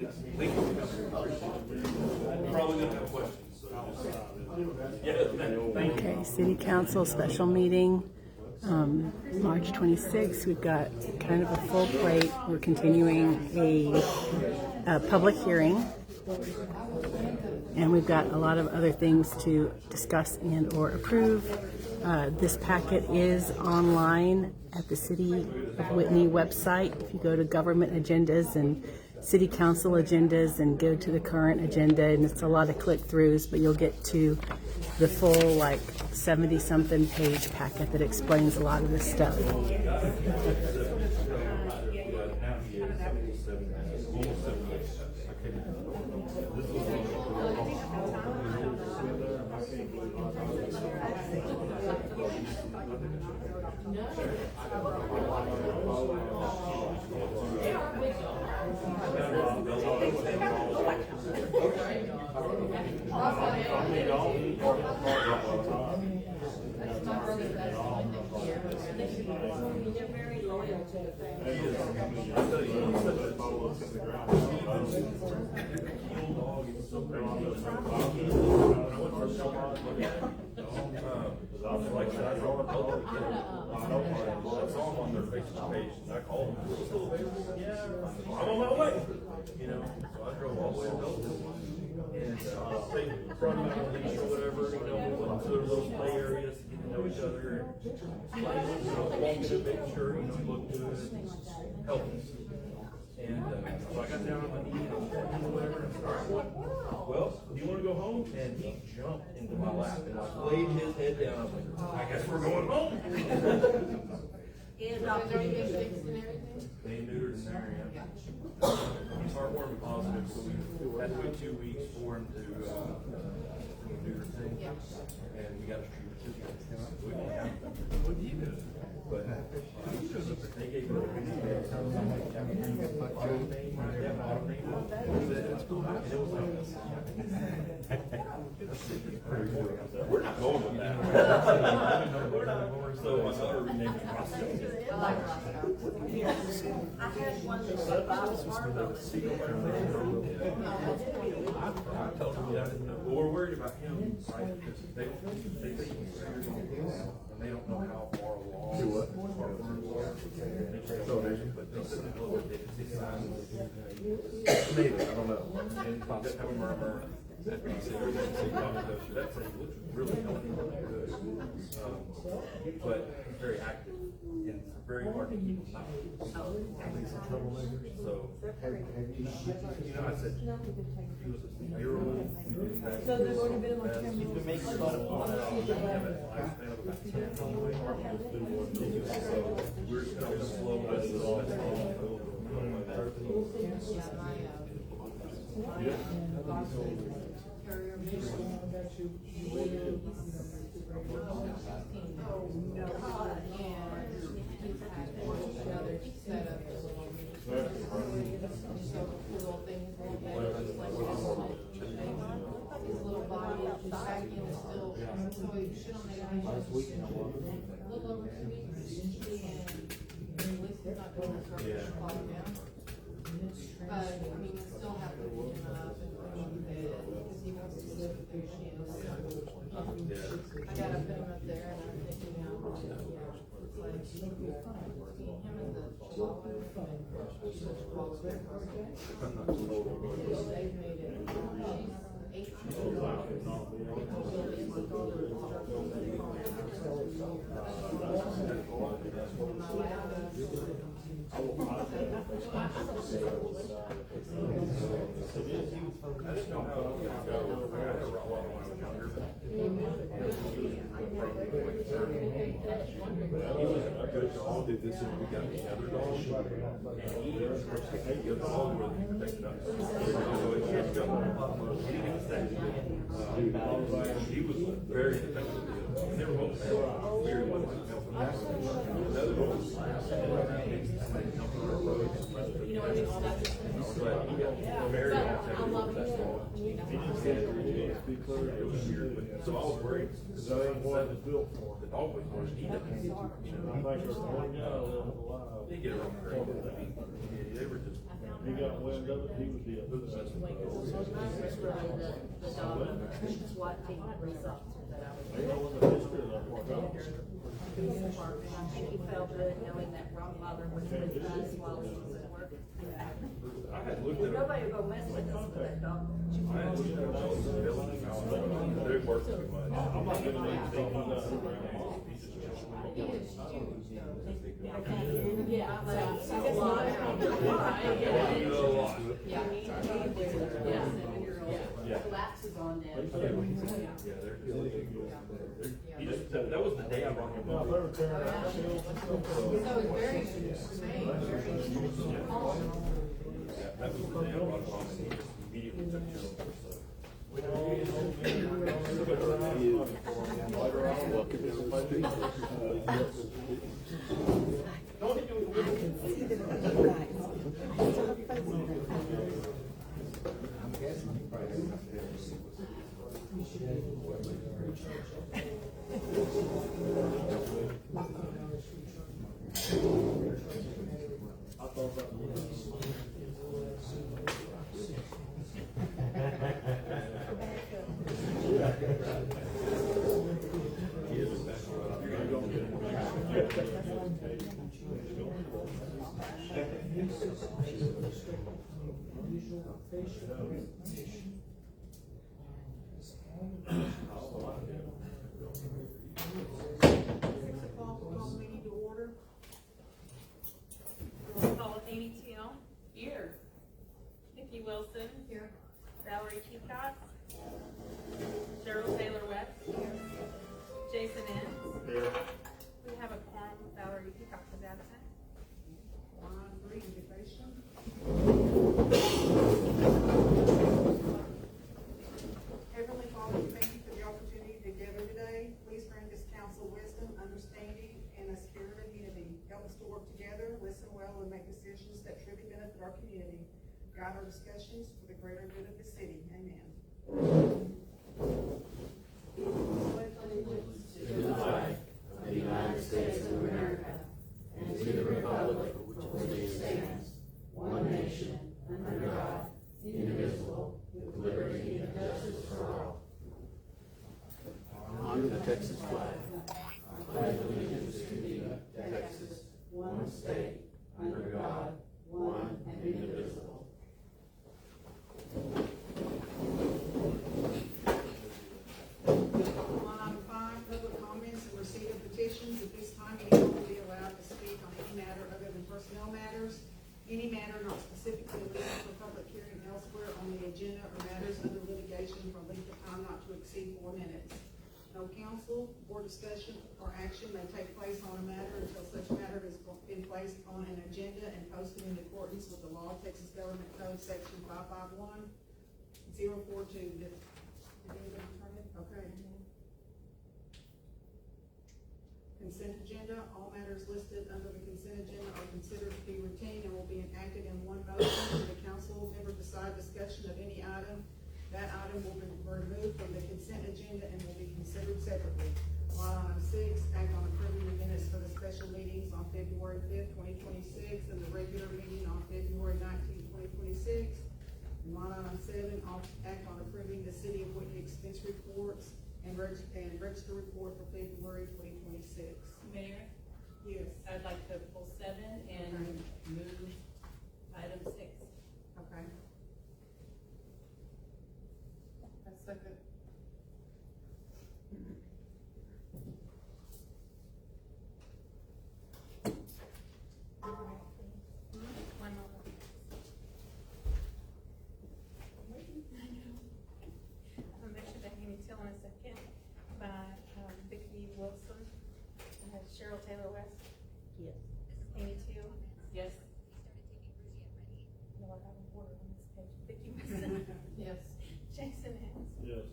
Probably gonna have questions, so Okay, City Council special meeting, March 26th. We've got kind of a full plate. We're continuing a public hearing, and we've got a lot of other things to discuss and or approve. This packet is online at the City of Whitney website. If you go to government agendas and City Council agendas and go to the current agenda, and it's a lot of click-throughs, but you'll get to the full 70-something page packet that explains a lot of this stuff. on their Facebook page, and I called them. I'm on my way. So I drove all the way to Belgium. And they brought me on a leash or whatever, we went to their little play areas to get to know each other. And walking and making sure, we look good and healthy. And so I got down on my knees and whatever, and I said, all right, well, do you want to go home? And he jumped into my lap and laid his head down. I was like, I guess we're going home. They neutered in there, yeah. He's heartworm positive, so we had to wait 2 weeks for him to neuter thing. And we got a treatment. We didn't have what do you do? But they gave me my name, my stepmom name, and it was like, we're not going with that. We're not going. So my daughter renamed it Roscoe. I had one that said I told him, I didn't know. Well, we're worried about him, right? Because they think he's serious, and they don't know how far along. Do what? But they said a little bit, maybe, I don't know. And have a murmur. That's really healthy, good. But he's very active and very hard to keep him out. So, I said, he was a 0-year-old. So they've already been on camera. He's been making fun of him. Lifespan of about 10 anyway. So, we're just going to slow this But I mean, we still have to pick him up and put him in bed because he wants to sleep with their shoes. I gotta put him up there and I'm thinking now, it's like, him and the chihuahua, she's such a quality person. They've made it, she's 18. I didn't know how it was going to go. I had a Rottweiler when I was younger. He was a good dog. We got the other dog. And he was a good dog where he protected us. So he had to go. He was very effective. He never went weird one like that. Another one was but he got very it was weird, but so I was worried because the dog was going to eat it. They get around crazy. They were just He got wind of it, he was the. Mine was really the dog, SWAT team police officer that I was They with. know what the history of that part is. Police department, I think he felt good knowing that Rottweiler was with us while he was at work. I had looked at it. Nobody would go mess with us with that dog. I had looked at it, I was building a house, they work too much. I'm not giving anything, he's not a grandma, he's just. He is huge, though. Yeah. So it's not A lot. Yeah. Yeah. Yeah. Collapses on them. Yeah, they're. He just, that was the day I brought him Now, if up. they were tearing out shields and stuff, So it's very humane, very calm. Yeah, that was the day I brought him up, and he just immediately took care of it, so. Call meeting to order. Call Amy Teal. Here. Nikki Wilson. Here. Valerie Peacock. Cheryl Taylor West. Here. Jason Innes. Here. We have a quorum. Valerie Peacock is absent. Line 3, invitation. Heavenly Father, we thank you for the opportunity to gather today. Please grant this council wisdom, understanding, and a spirit of unity. Help us to work together, listen well, and make decisions that truly benefit our community. Guide our discussions for the greater good of the city. Amen. Honor the Texas flag. Pledge allegiance to thee, Texas, one state, under God, one and indivisible. Line 5, public comments and receipt of petitions. At this time, anyone will be allowed to speak on any matter other than personnel matters. Any matter not specifically legal for public hearing elsewhere on the agenda or matters under litigation for length of time not to exceed 4 minutes. No council or discussion or action may take place on a matter until such matter has been placed on an agenda and posted in accordance with the law of Texas Government Code, section 551.042. Did anybody turn it? Okay. Consent agenda. All matters listed under the consent agenda are considered to be routine and will be enacted in one motion. Should the council never decide discussion of any item, that item will be removed from the consent agenda and will be considered separately. Line item 6, act on approving the minutes for the special meetings on February 5th, 2026, and the regular meeting on February 19th, 2026. And line item 7, act on approving the city of Whitney expense reports and register report for February 2026. Mayor, Yes. I'd like to pull 7 and move item 6. Okay. A second. One moment. I'll make sure that Amy Teal in a second. By Vicki Wilson. Cheryl Taylor West. Yes. Amy Teal. Yes. No, I have an order on this page. Vicki Wilson. Yes. Jason Innes. Yes.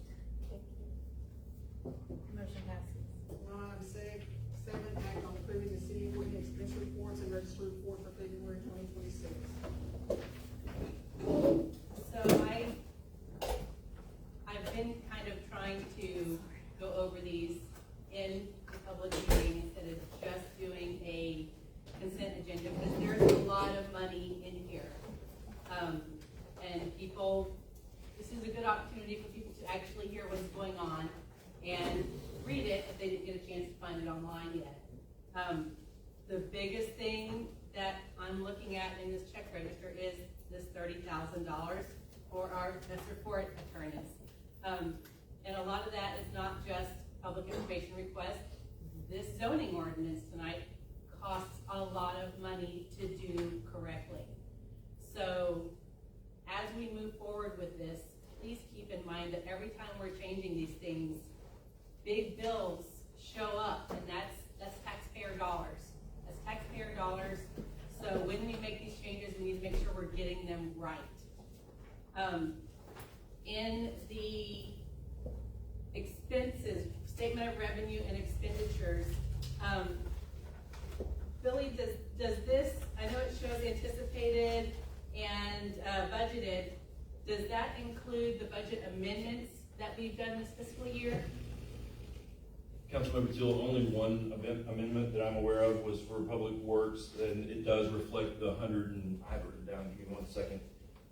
told, this is a good opportunity for people to actually hear what's going on and read it if they didn't get a chance to find it online yet. The biggest thing that I'm looking at in this check register is this $30,000 for our Messer Ford attorneys. And a lot of that is not just public information requests. This zoning ordinance tonight costs a lot of money to do correctly. So as we move forward with this, please keep in mind that every time we're changing these things, big bills show up, and that's taxpayer dollars. That's taxpayer dollars. So when we make these changes, we need to make sure we're getting them right. In the expenses, statement of revenue and expenditures, Billy, does this, I know it shows anticipated and budgeted, does that include the budget amendments that we've done this fiscal year? Councilmember Teal, only one amendment that I'm aware of was for Public Works, and it does reflect the 100 and, I wrote it down, give me 1 second.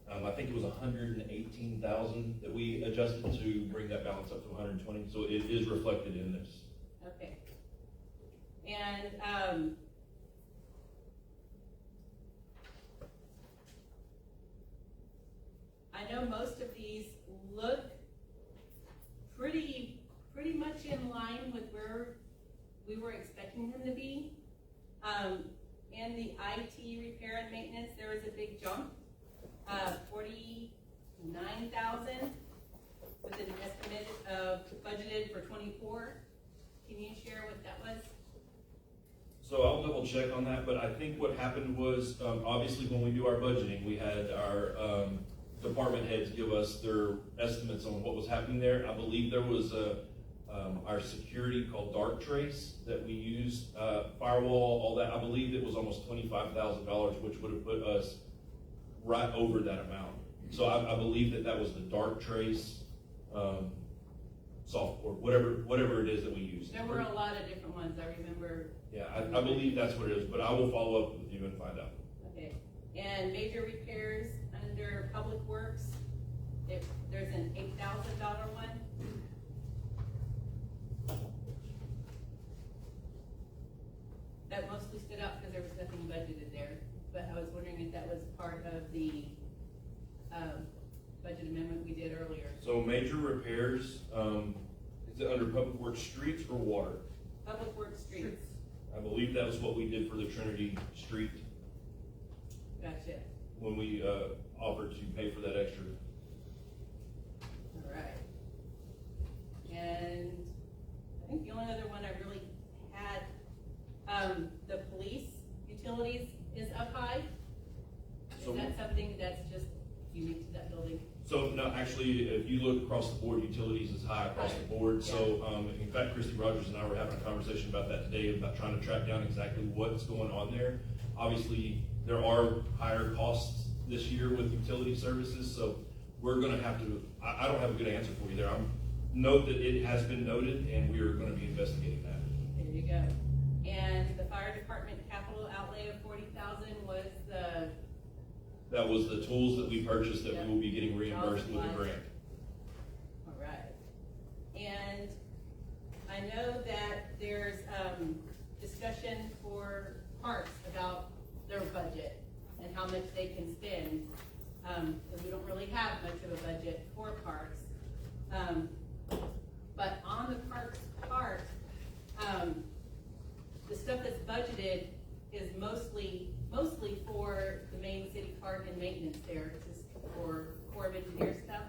I think it was 118,000 that we adjusted to bring that balance up to 120, so it is reflected in this. Okay. And I know most of these look pretty much in line with where we were expecting them to be. In the IT repair and maintenance, there was a big jump, 49,000 with an estimate of budgeted for 24. Can you share what that was? So I'll double check on that, but I think what happened was, obviously when we do our budgeting, we had our department heads give us their estimates on what was happening there. I believe there was our security called Dark Trace that we used, firewall, all that. I believe it was almost $25,000, which would have put us right over that amount. So I believe that was the Dark Trace software, whatever it is that we use. There were a lot of different ones, I remember. Yeah, I believe that's what it is, but I will follow up with you and find out. Okay, and major repairs under Public Works, there's an $8,000 one. That mostly stood out because there was nothing budgeted there, but I was wondering if that was part of the budget amendment we did earlier. So major repairs, is it under Public Works streets or water? Public Works streets. I believe that was what we did for the Trinity Street Gotcha. when we offered to pay for that extra. All right. And I think the only other one I really had, the police utilities is up high. Is that something that's just unique to that building? So no, actually, if you look across the board, utilities is high across the board. Yeah. So in fact, Christy Rogers and I were having a conversation about that today, about trying to track down exactly what's going on there. Obviously, there are higher costs this year with utility services, so we're gonna have to, I don't have a good answer for you there. Note that it has been noted, and we are gonna be investigating that. There you go. And the fire department capital outlay of 40,000 was the. That was the tools that we purchased that we will be getting reimbursed with a grant. All right. And I know that there's discussion for parks about their budget and how much they can spend, because we don't really have much of a budget for parks. But on the parks part, the stuff that's budgeted is mostly for the main city park and maintenance there, just for Corps of Engineers stuff.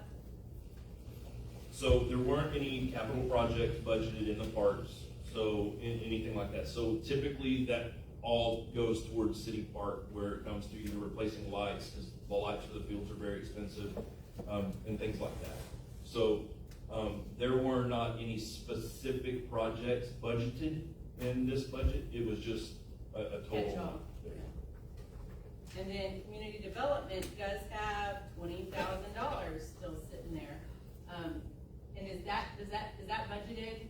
So there weren't any capital projects budgeted in the parks, so anything like that. So typically that all goes towards city park, where it comes to either replacing lights, because the lights for the fields are very expensive, and things like that. So there were not any specific projects budgeted in this budget. It was just a total. Catch-all. And then community development does have $20,000 still sitting there. And is that budgeted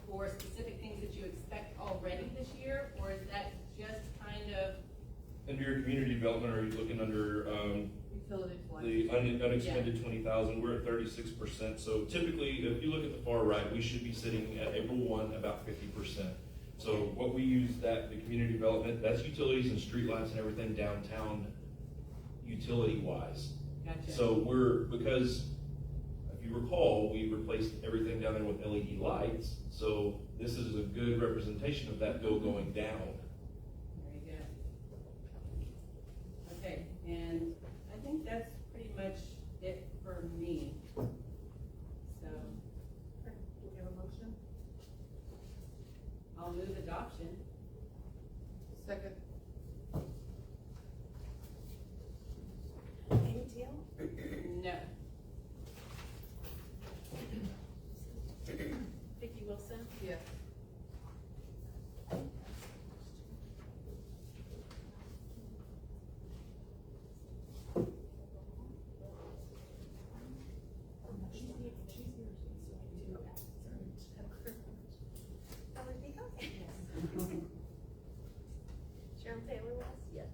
for specific things that you expect already this year, or is that just kind of? Under your community development, are you looking under Utility flex. the unexpended 20,000, we're at 36%. So typically, if you look at the far right, we should be sitting at April 1 about 50%. So what we use that, the community development, that's utilities and streetlights and everything downtown utility wise. Gotcha. So because if you recall, we replaced everything down there with LED lights. So this is a good representation of that going down. Very good. Okay, and I think that's pretty much it for me. So, Do we have a motion? I'll move adoption. Second. Amy Teal? No. Vicki Wilson, Yes. Howard Beacom? Cheryl Taylor West, Yes.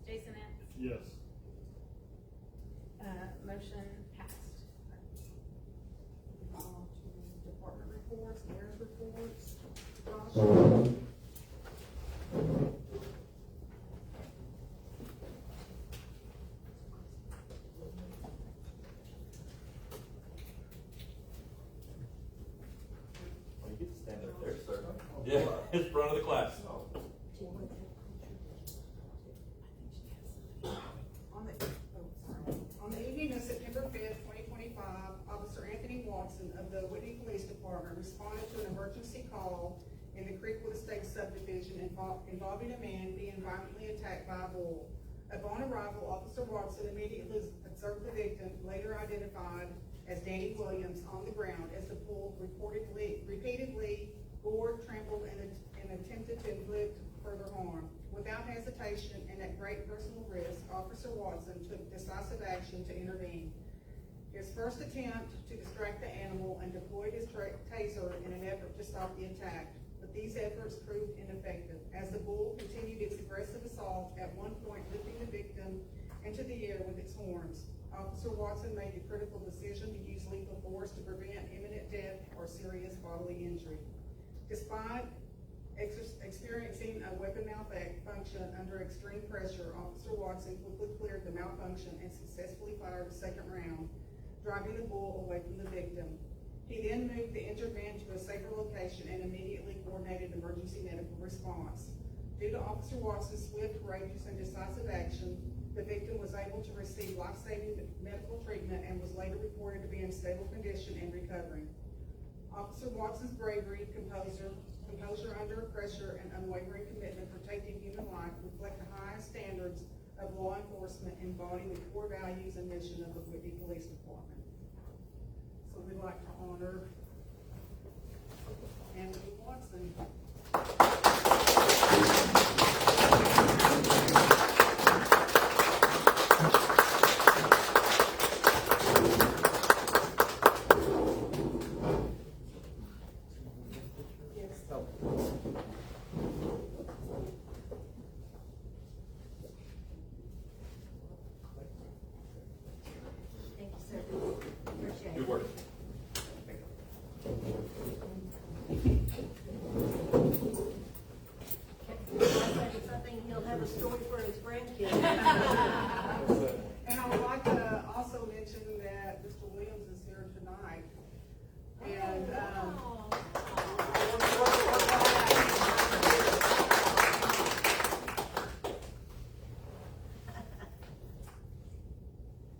Jason Ants, Yes. motion passed. Department reports, mayor's reports. Josh? Oh, you get to stand up there, sir. Yeah, it's front of the class. On the evening of September 5th, 2025, Officer Anthony Watson of the Whitney Police Department responded to an emergency call in the Creekwood Estates subdivision involving a man being violently attacked by a bull. Upon arrival, Officer Watson immediately observed the victim, later identified as Danny Williams, on the ground as the bull repeatedly gored, trampled, and attempted to inflict further harm. Without hesitation and at great personal risk, Officer Watson took decisive action to intervene. His first attempt to distract the animal and deployed his taser in an effort to stop the attack, but these efforts proved ineffective as the bull continued its aggressive assault, at one point lifting the victim into the air with its horns. Officer Watson made the critical decision to use lethal force to prevent imminent death or serious bodily injury. Despite experiencing a weapon malfunction under extreme pressure, Officer Watson quickly cleared the malfunction and successfully fired a second round, driving the bull away from the victim. He then moved the injured man to a safer location and immediately coordinated emergency medical response. Due to Officer Watson's swift, courageous, and decisive action, the victim was able to receive life-saving medical treatment and was later reported to be in stable condition and recovering. Officer Watson's bravery, composure under pressure, and unwavering commitment to protecting human life reflect the highest standards of law enforcement, embodying the core values and mission of the Whitney Police Department. So we'd like to honor Anthony Watson. Thank you, sir. Appreciate it. Good work. If I say something, he'll have a story for his grandkids. And I would like to also mention that Mr. Williams is here tonight. And,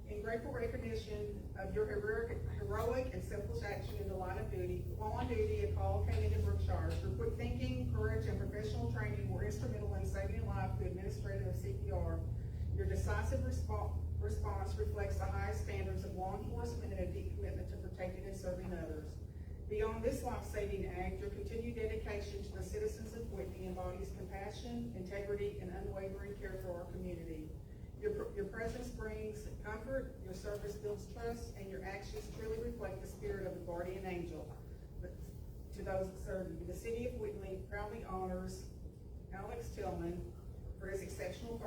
in grateful recognition of your heroic and selfless action in the line of duty, while on duty at Paul County and Brookshire, your quick thinking, courage, and professional training were instrumental in saving life through administrative CPR. Your decisive response reflects the highest standards of law enforcement and a deep commitment to protecting and serving others. Beyond this life-saving act, your continued dedication to the citizens of Whitney embodies compassion, integrity, and unwavering care for our community. Your presence brings comfort, your service builds trust, and your actions truly reflect the spirit of a guardian angel. But to those that serve you, the city of Whitney proudly honors Alex Tillman for his exceptional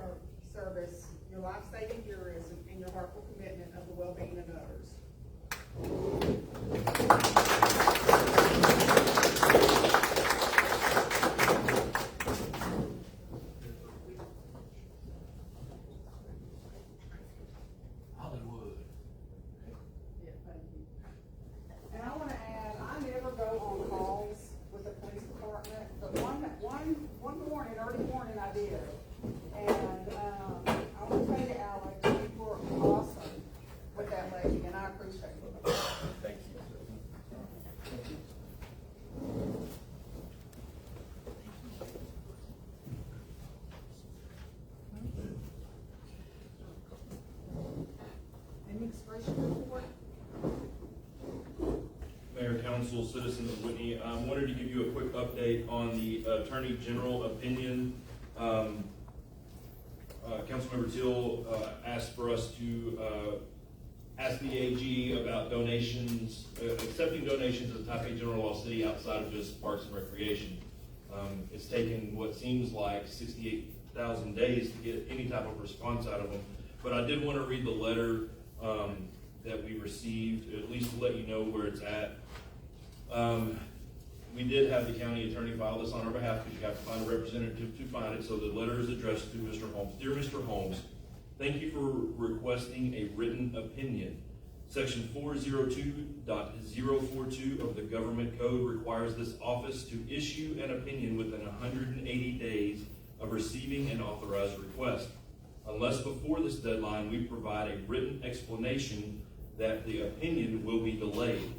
service, your life-saving heroism, and your heartful commitment of the well-being of others. Hollywood. Yeah, thank you. And I wanna add, I never go on calls with the police department, but one morning, early morning I did. And, I wanna tell you, Alex, you were awesome with that lady, and I appreciate it. Thank you. Any expression report? Mayor, Council, citizens of Whitney, I wanted to give you a quick update on the Attorney General opinion. Councilmember Till asked for us to ask the AG about donations, accepting donations of type A general law city outside of just parks and recreation. It's taken what seems like 68,000 days to get any type of response out of them. But I did want to read the letter that we received, at least to let you know where it's at. We did have the county attorney file this on our behalf because you have to find a representative to find it. So the letter is addressed to Mr. Holmes. Dear Mr. Holmes, thank you for requesting a written opinion. Section 402.042 of the Government Code requires this office to issue an opinion within 180 days of receiving an authorized request. Unless before this deadline we provide a written explanation that the opinion will be delayed.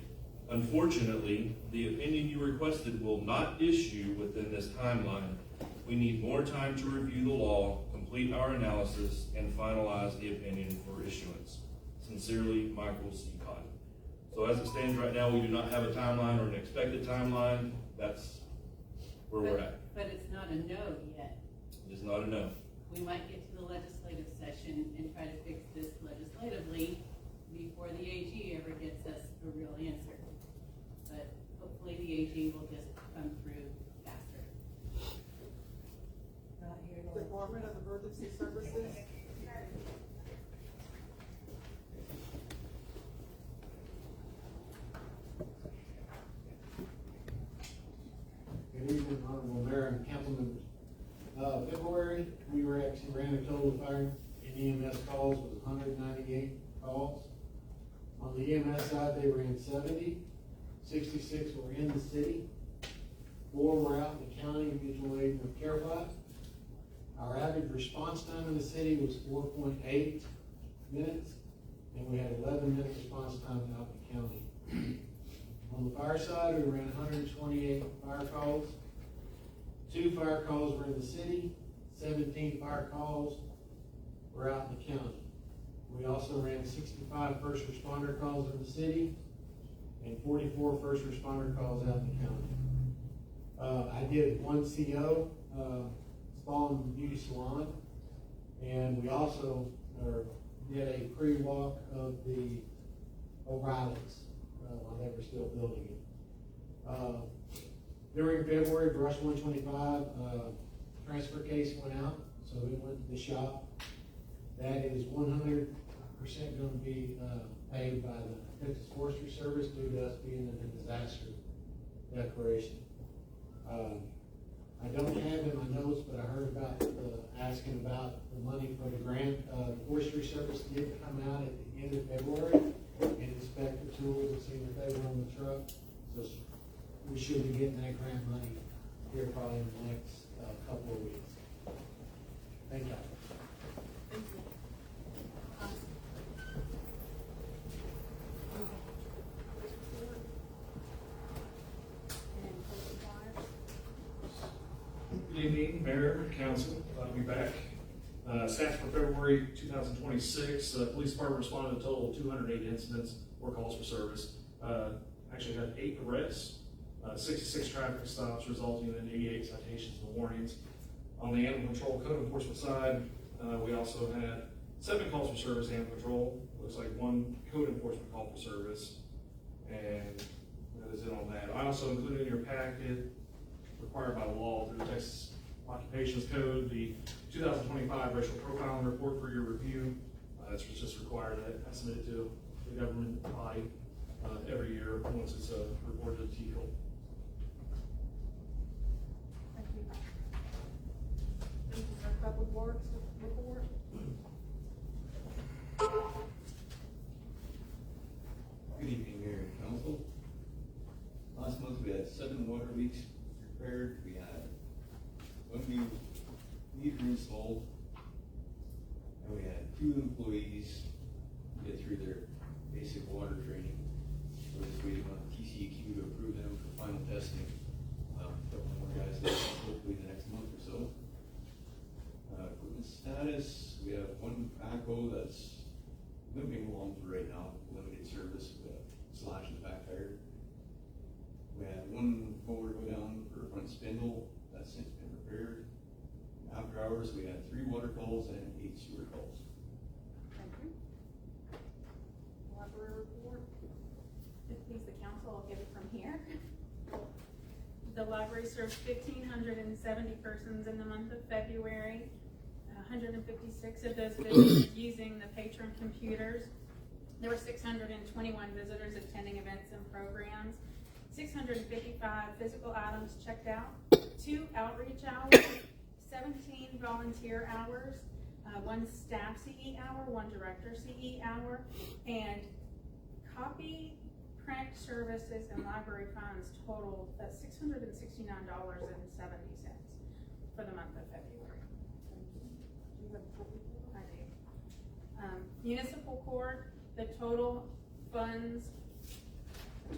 Unfortunately, the opinion you requested will not issue within this timeline. We need more time to review the law, complete our analysis, and finalize the opinion for issuance. Sincerely, Michael C. Cotton. So as it stands right now, we do not have a timeline or an expected timeline. That's where we're at. But it's not a no yet. It's not a no. We might get to the legislative session and try to fix this legislatively before the AG ever gets us a real answer. But hopefully the AG will just come through faster. Department of Emergency Services. Good evening, Honorable Mayor and Council members. February, we ran a total of fire and EMS calls was 198 calls. On the EMS side, they ran 70, 66 were in the city, 4 were out in the county, mutual aid and care flat. Our average response time in the city was 4.8 minutes, and we had 11-minute response time out in the county. On the fire side, we ran 128 fire calls. 2 fire calls were in the city, 17 fire calls were out in the county. We also ran 65 first responder calls in the city and 44 first responder calls out in the county. I did 1 CO, spa and beauty salon, and we also did a pre-walk of the O'Reilly's while they were still building it. During February, Brush 125 transfer case went out, so it went to the shop. That is 100% going to be paid by the Texas Forestry Service due to us being in a disaster declaration. I don't have in my notes, but I heard about asking about the money for the grant. The Forestry Service did come out at the end of February and inspect the tools and see that they were on the truck. So we should be getting that grant money here probably in the next couple of weeks. Thank you. Thank you. Good evening, Mayor, Council, glad to be back. Stats for February 2026, Police Department responded to a total of 208 incidents or calls for service. Actually had 8 arrests, 66 traffic stops resulting in 88 citations and warnings. On the animal control code enforcement side, we also had 7 calls for service animal control. Looks like 1 code enforcement call for service, and that is it on that. I also included in your packet, required by law through the Texas Occupations Code, the 2025 racial profiling report for your review. It's just required that I submit it to the government body every year once it's reported to TECO. Thank you. This is our public works report. Good evening, Mayor and Council. Last month we had 7 water leaks repaired. We had 1 new meter installed. And we had 2 employees get through their basic water training. We're just waiting on TCEQ to approve them for final testing. A couple more guys there, hopefully the next month or so. Equipment status, we have 1 backhoe that's limping along for right now, limited service with a slash in the back tire. We had 1 mower go down for a front spindle, that's since been repaired. After hours, we had 3 water calls and 8 sewer calls. Thank you. Library report. If it please the council, I'll give it from here. The library served 1,570 persons in the month of February. 156 of those visitors using the patron computers. There were 621 visitors attending events and programs. 655 physical items checked out. 2 outreach hours. 17 volunteer hours, 1 staff CE hour, 1 director CE hour, and copy, print services, and library funds totaled $669.70 for the month of February. I do. Municipal court, the total funds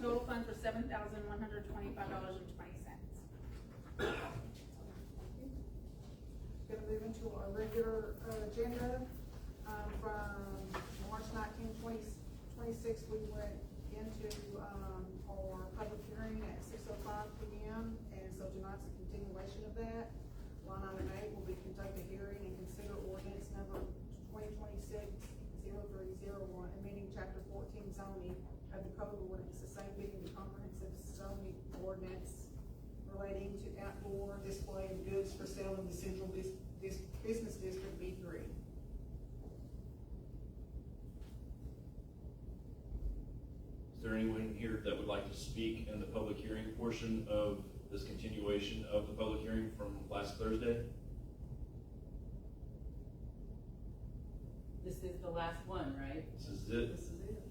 were $7,125.20. Gonna move into our regular agenda. From March 19, 2026, we went into our public hearing at 6:05 p.m. And so tonight's a continuation of that. Line item 8 will be conduct a hearing and consider ordinance number 2026-0301, amending chapter 14 zoning of the code ordinance, the same being the comprehensive zoning ordinance relating to outdoor display of goods for sale in the central business district B3. Is there anyone here that would like to speak in the public hearing portion of this continuation of the public hearing from last Thursday? This is the last one, right? This is it. This is it.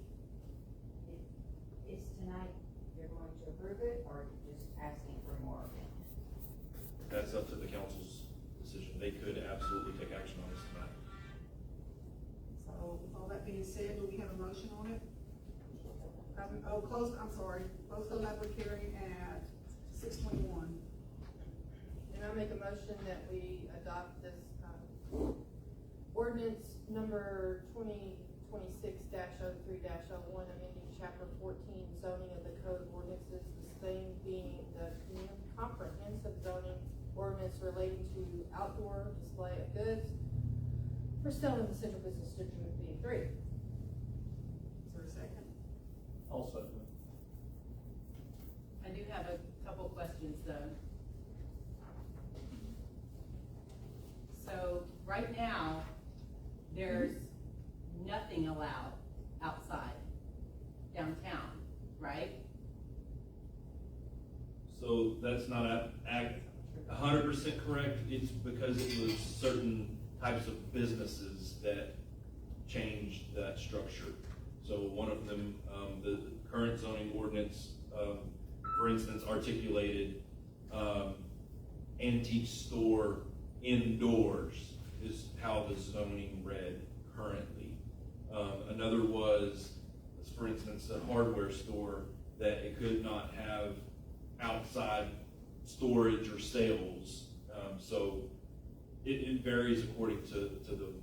Is tonight you're going to approve it, or are you just asking for more? That's up to the council's decision. They could absolutely take action on this tonight. So with all that being said, do we have a motion on it? Close the public hearing at 6:21. And I make a motion that we adopt this, ordinance number 2026-03-01, amending chapter 14 zoning of the code of ordinances, the same being the comprehensive zoning ordinance relating to outdoor display of goods for sale in the central business district B3. Is there a second? I'll second it. I do have a couple questions though. So right now, there's nothing allowed outside downtown, right? So that's not 100% correct. It's because it was certain types of businesses that changed that structure. So one of them, the current zoning ordinance, for instance, articulated antique store indoors is how the zoning read currently. Another was, for instance, a hardware store that it could not have outside storage or sales. So it varies according to the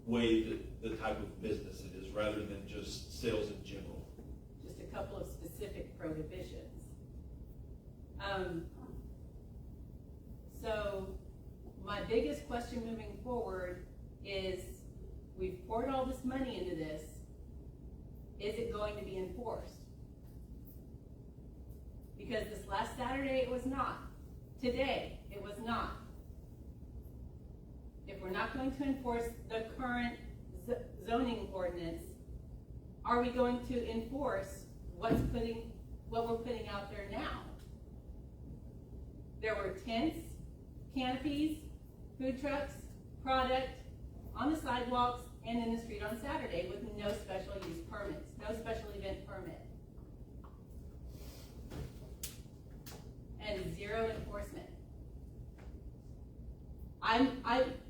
way that the type of business it is, rather than just sales in general. Just a couple of specific prohibitions. So my biggest question moving forward is, we've poured all this money into this. Is it going to be enforced? Because this last Saturday it was not. Today it was not. If we're we're not going to enforce the current zoning ordinance, are we going to enforce what we're putting out there now? There were tents, canopies, food trucks, product on the sidewalks and in the street on Saturday with no special use permits, no special event permit. And zero enforcement. I'm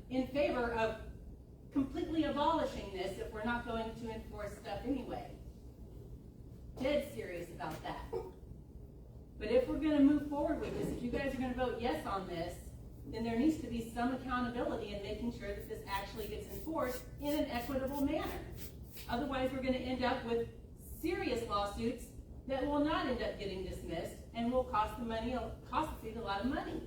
in favor of completely abolishing this if we're not going to enforce stuff anyway. Dead serious about that. But if we're gonna move forward with this, if you guys are gonna vote yes on this, then there needs to be some accountability in making sure that this actually gets enforced in an equitable manner. Otherwise, we're gonna end up with serious lawsuits that will not end up getting dismissed and will cost the city a lot of money.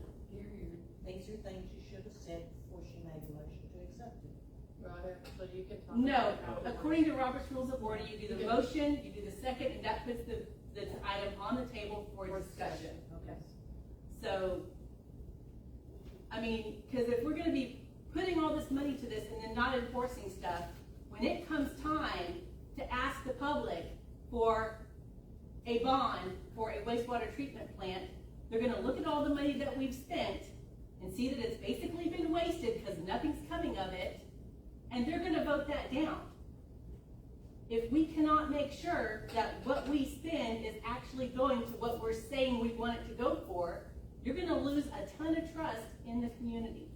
These are things you should have said before she made the motion to accept it. Right, so you can talk. No, about it. according to Robert's Rules of Order, you do the motion, you do the second, and that puts the item on the table for discussion. Okay. So, I mean, because if we're gonna be putting all this money to this and then not enforcing stuff, when it comes time to ask the public for a bond for a wastewater treatment plant, they're gonna look at all the money that we've spent and see that it's basically been wasted because nothing's coming of it, and they're gonna vote that down. If we cannot make sure that what we spend is actually going to what we're saying we want it to go for, you're gonna lose a ton of trust in the community.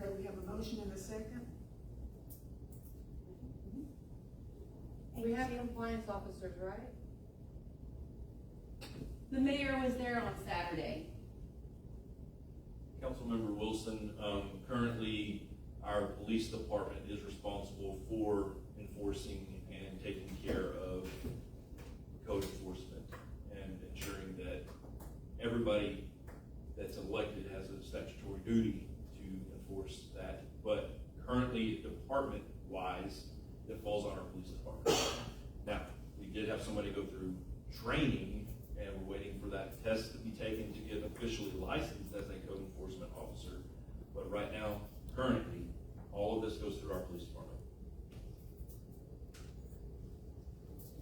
Okay, we have a motion and a second. We have compliance officers, right? The mayor was there on Saturday. Councilmember Wilson, currently our police department is responsible for enforcing and taking care of code enforcement and ensuring that everybody that's elected has a statutory duty to enforce that. But currently, department-wise, it falls on our police department. Now, we did have somebody go through training, and we're waiting for that test to be taken to get officially licensed as a code enforcement officer. But right now, currently, all of this goes through our police department.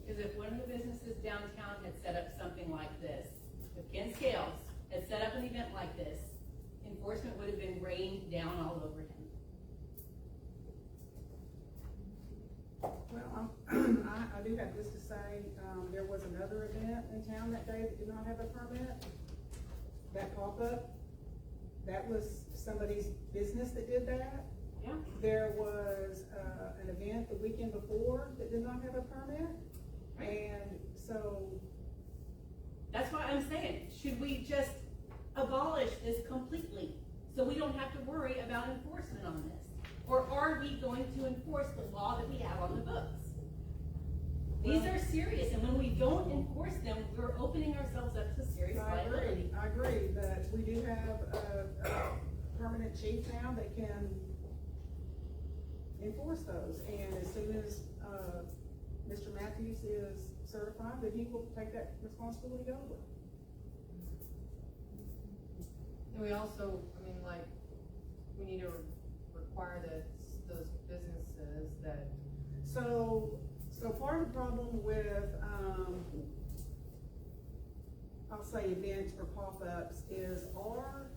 Because if one of the businesses downtown had set up something like this, if Ken Scales had set up an event like this, enforcement would have been rained down all over him. Well, I do have this to say, there was another event in town that day that did not have a permit. That pop-up, that was somebody's business that did that. Yeah. There was, an event the weekend before that did not have a permit. And so, That's why I'm saying, should we just abolish this completely so we don't have to worry about enforcement on this? Or are we going to enforce the law that we have on the books? These are serious, and when we don't enforce them, we're opening ourselves up to serious liability. I agree, but we do have a permanent chief now that can enforce those. And as soon as, Mr. Matthews is certified, then he will take that responsibility over. And we also, I mean, like, we need to require that those businesses that. So part of the problem with, I'll say events or pop-ups is our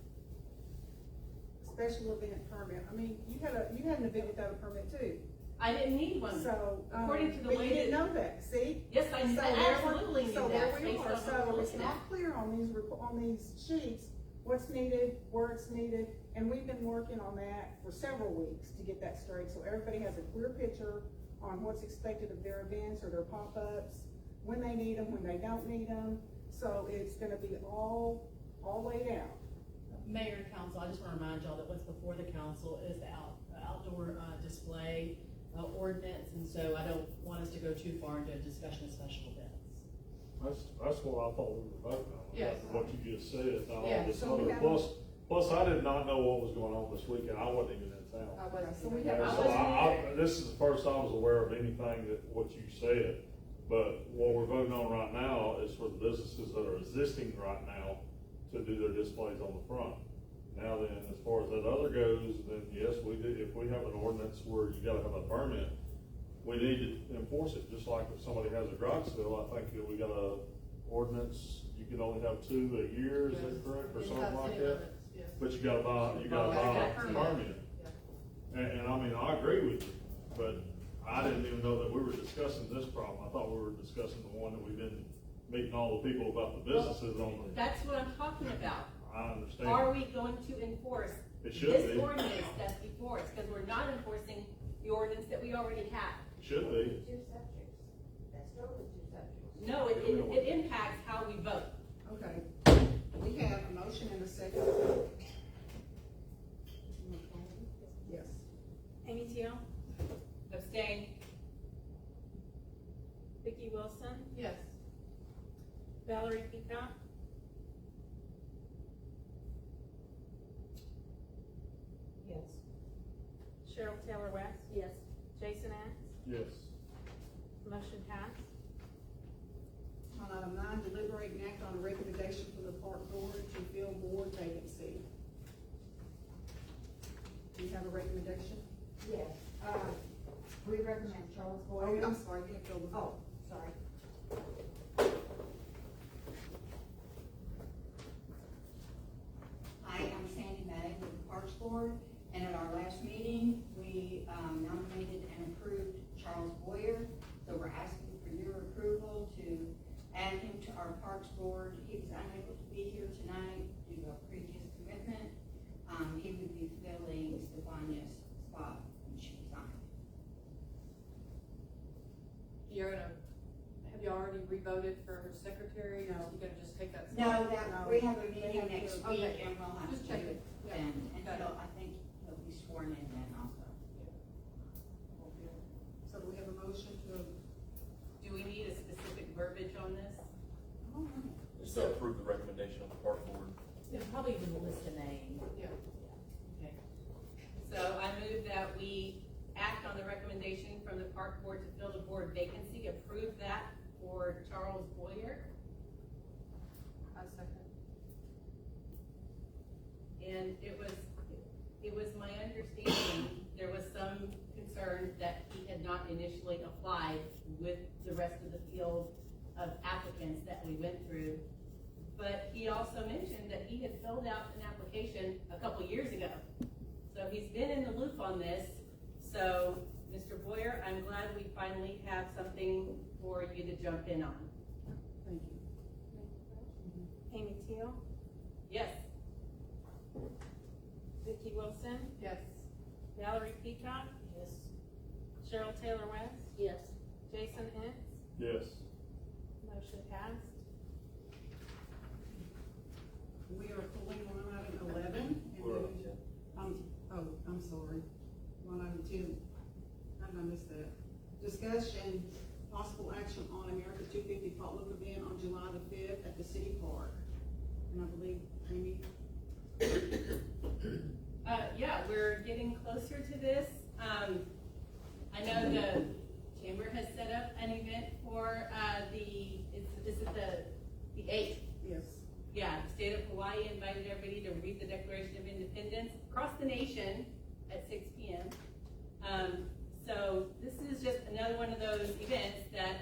special event permit. I mean, you had an event without a permit too. I didn't need one. So, According to the but way you didn't that- know that, see? Yes, I So absolutely knew So that. there we based are, on what so we're it's looking not at. clear on these sheets, what's needed, where it's needed, and we've been working on that for several weeks to get that straight, so everybody has a clear picture on what's expected of their events or their pop-ups, when they need them, when they don't need them, so it's gonna be all laid out. Mayor and council, I just wanna remind y'all that what's before the council is the outdoor display ordinance, and so I don't want us to go too far into a discussion of special events. That's what I thought we were voting on. Yes. What you just said, not all Yeah, this so we other, have- plus I did not know what was going on this weekend, I wasn't even in town. So we Yeah, have- so this is the first I was aware of anything that, what you said, but But what we're voting on right now is for the businesses that are existing right now to do their displays on the front. Now then, as far as that other goes, then yes, we do, if we have an ordinance where you gotta have a permit, we need to enforce it, just like if somebody has a garage sale, I think that we got a ordinance, you can only have 2 a year, is that correct, or It something has like city that? limits, yes. But you gotta buy a permit. And I mean, I agree with you, but I didn't even know that we were discussing this problem. I thought we were discussing the one that we've been meeting all the people about the businesses on. That's what I'm talking about. I understand. Are we going to enforce It should this be. ordinance that's before us? Because we're not enforcing the ordinance that we already have. Should be. 2 subjects. That's totally 2 subjects. No, it impacts how we vote. Okay, we have a motion and a second. Yes. Amy Teal, Abstain. Vicki Wilson, Yes. Valerie Peacock, Yes. Cheryl Taylor West, Yes. Jason X, Yes. motion passed. On item 9, deliberate and act on a recommendation from the park board to fill board vacancy. Do you have a recommendation? Yes. We recommend Charles Oh, Boyer. I'm sorry, you have to go before. Oh, sorry. Hi, I'm Sandy May with the Parks Board, and at our last meeting, we nominated and approved Charles Boyer. So we're asking for your approval to add him to our Parks Board. He was unable to be here tonight due to a previous commitment. He would be filling Stefania's spot when she resigned. You're gonna, have you already re-voted for her secretary, or are you gonna just take that? No, we have a meeting next week, Okay. and we'll have Just to, check it. Yeah. and Got he'll, it. I think he'll be sworn in then also. So do we have a motion to, Do we need a specific verbiage on this? Just to approve the recommendation of the park board. Probably even list a name. Yeah. Okay. So I move that we act on the recommendation from the park board to fill the board vacancy, approve that for Charles Boyer. I second. And it was my understanding, there was some concern that he had not initially applied with the rest of the field of applicants that we went through. But he also mentioned that he had filled out an application a couple years ago. So he's been in the loop on this. So, Mr. Boyer, I'm glad we finally have something for you to jump in on. thank you. Amy Teal, Yes. Vicki Wilson, Yes. Valerie Peacock, Yes. Cheryl Taylor West, Yes. Jason X, Yes. motion passed. We are pulling line item 11. And We're then- up, yeah. I'm sorry. Line item 10. How did I miss that? Discussion, possible action on America 250 potluck event on July the 5th at the city park. And I believe, Amy, Yeah, we're getting closer to this. I know the chamber has set up an event for, is it the 8th? yes. Yeah, the state of Hawaii invited everybody to read the Declaration of Independence across the nation at 6 p.m. So this is just another one of those events that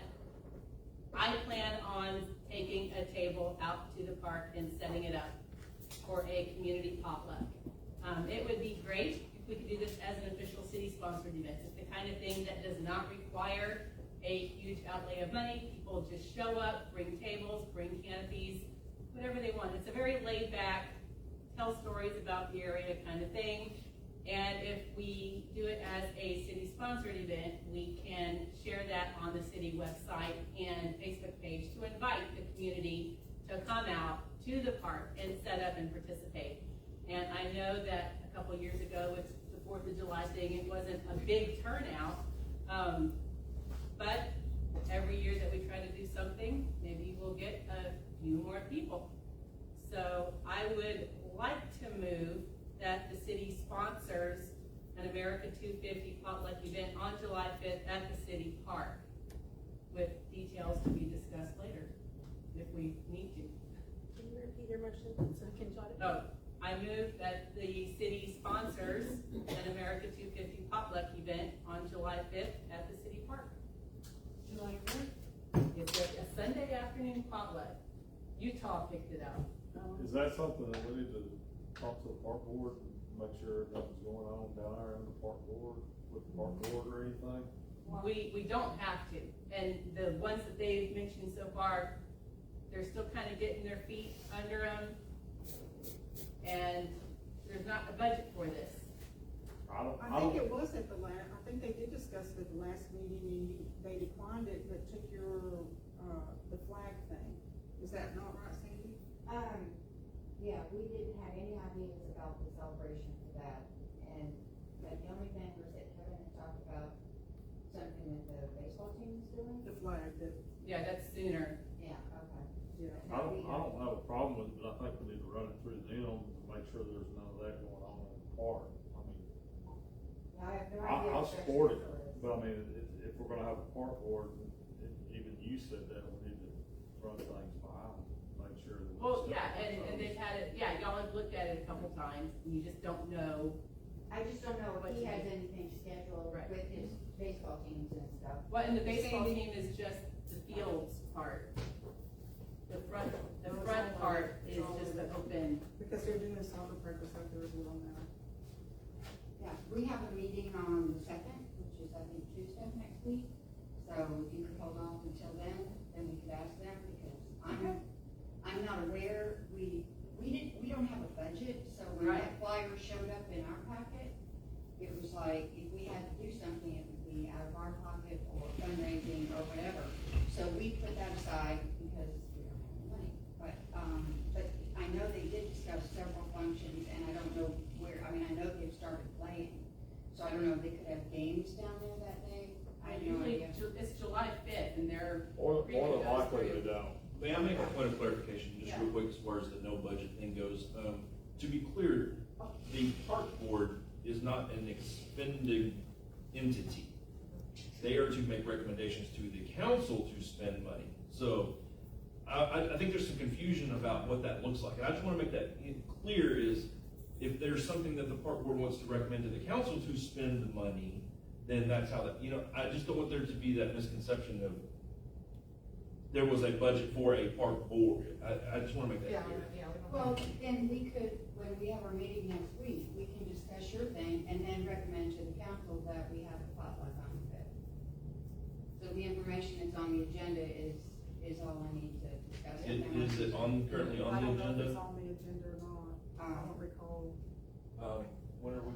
I plan on taking a table out to the park and setting it up for a community potluck. It would be great if we could do this as an official city-sponsored event. It's the kind of thing that does not require a huge outlay of money. People just show up, bring tables, bring canopies, whatever they want. It's a very laid-back, tell stories about the area kind of thing. And if we do it as a city-sponsored event, we can share that on the city website and Facebook page to invite the community to come out to the park and set up and participate. And I know that a couple years ago with the 4th of July thing, it wasn't a big turnout. But every year that we try to do something, maybe we'll get a few more people. So I would like to move that the city sponsors an America 250 potluck event on July 5th at the city park. with details to be discussed later, if we need to. Can you repeat your motion so I can jot it? No, I move that the city sponsors an America 250 potluck event on July 5th at the city park. July what? It's a Sunday afternoon potluck. Utah picked it out. Is that something that we need to talk to the park board and make sure nothing's going on down there in the park board, with the park board or anything? We don't have to, and the ones that they've mentioned so far, they're still kind of getting their feet under them, and there's not a budget for this. I think it was at the last, I think they did discuss it at the last meeting, and they declined it, but took your, the flag thing. Is that not right, Sandy? Yeah, we didn't have any ideas about the celebration for that, and, but the only thing was that Kevin had talked about something that the baseball team is doing. The flag, that, Yeah, that's sooner. Yeah, okay. yeah. I don't have a problem with it, but I think we need to run it through them to make sure there's none of that going on in the park. I mean, I have no idea. I'll what their support it, schedule is. but I mean, if we're gonna have a park board, even you said that, we need to run things by them, make sure that. Well, yeah, and they've had it, yeah, y'all have looked at it a couple times, and you just don't know. I just don't know What if he you has mean. anything scheduled Right. with his baseball teams and stuff. Well, and the baseball Sandy. team is just the fields part. The front part is just an open. Because they're doing soccer practice out there as well now. Yeah, we have a meeting on the second, which is, I think, Tuesday of next week. So if you could hold off until then we could ask them, because I'm not aware, we don't have a budget, so when Right. that flyer showed up in our packet, it was like, if we had to do something, it would be out of our pocket or fundraising or whatever. So we put that aside because we don't have the money. But I know they did discuss several functions, and I don't know where, I mean, I know they've started playing. So I don't know if they could have games down there that day. I have no Usually, idea. it's July 5th, and they're. More really than goes likely through. they don't. May I make a point of clarification, just Yeah. real quick, as far as the no budget thing goes? To be clear, the park board is not an expending entity. They are to make recommendations to the council to spend money. So, I think there's some confusion about what that looks like. And I just wanna make that clear is, if there's something that the park board wants to recommend to the council to spend the money, then that's how that, I just don't want there to be that misconception of there was a budget for a park board. I just wanna make that clear. Well, then we could, when we have our meeting next week, we can discuss your thing and then recommend to the council that we have a potluck on the fifth. So the information that's on the agenda is all I need to discuss. Is it currently on I the don't know if agenda? it's on the agenda or not. I don't recall. When are we?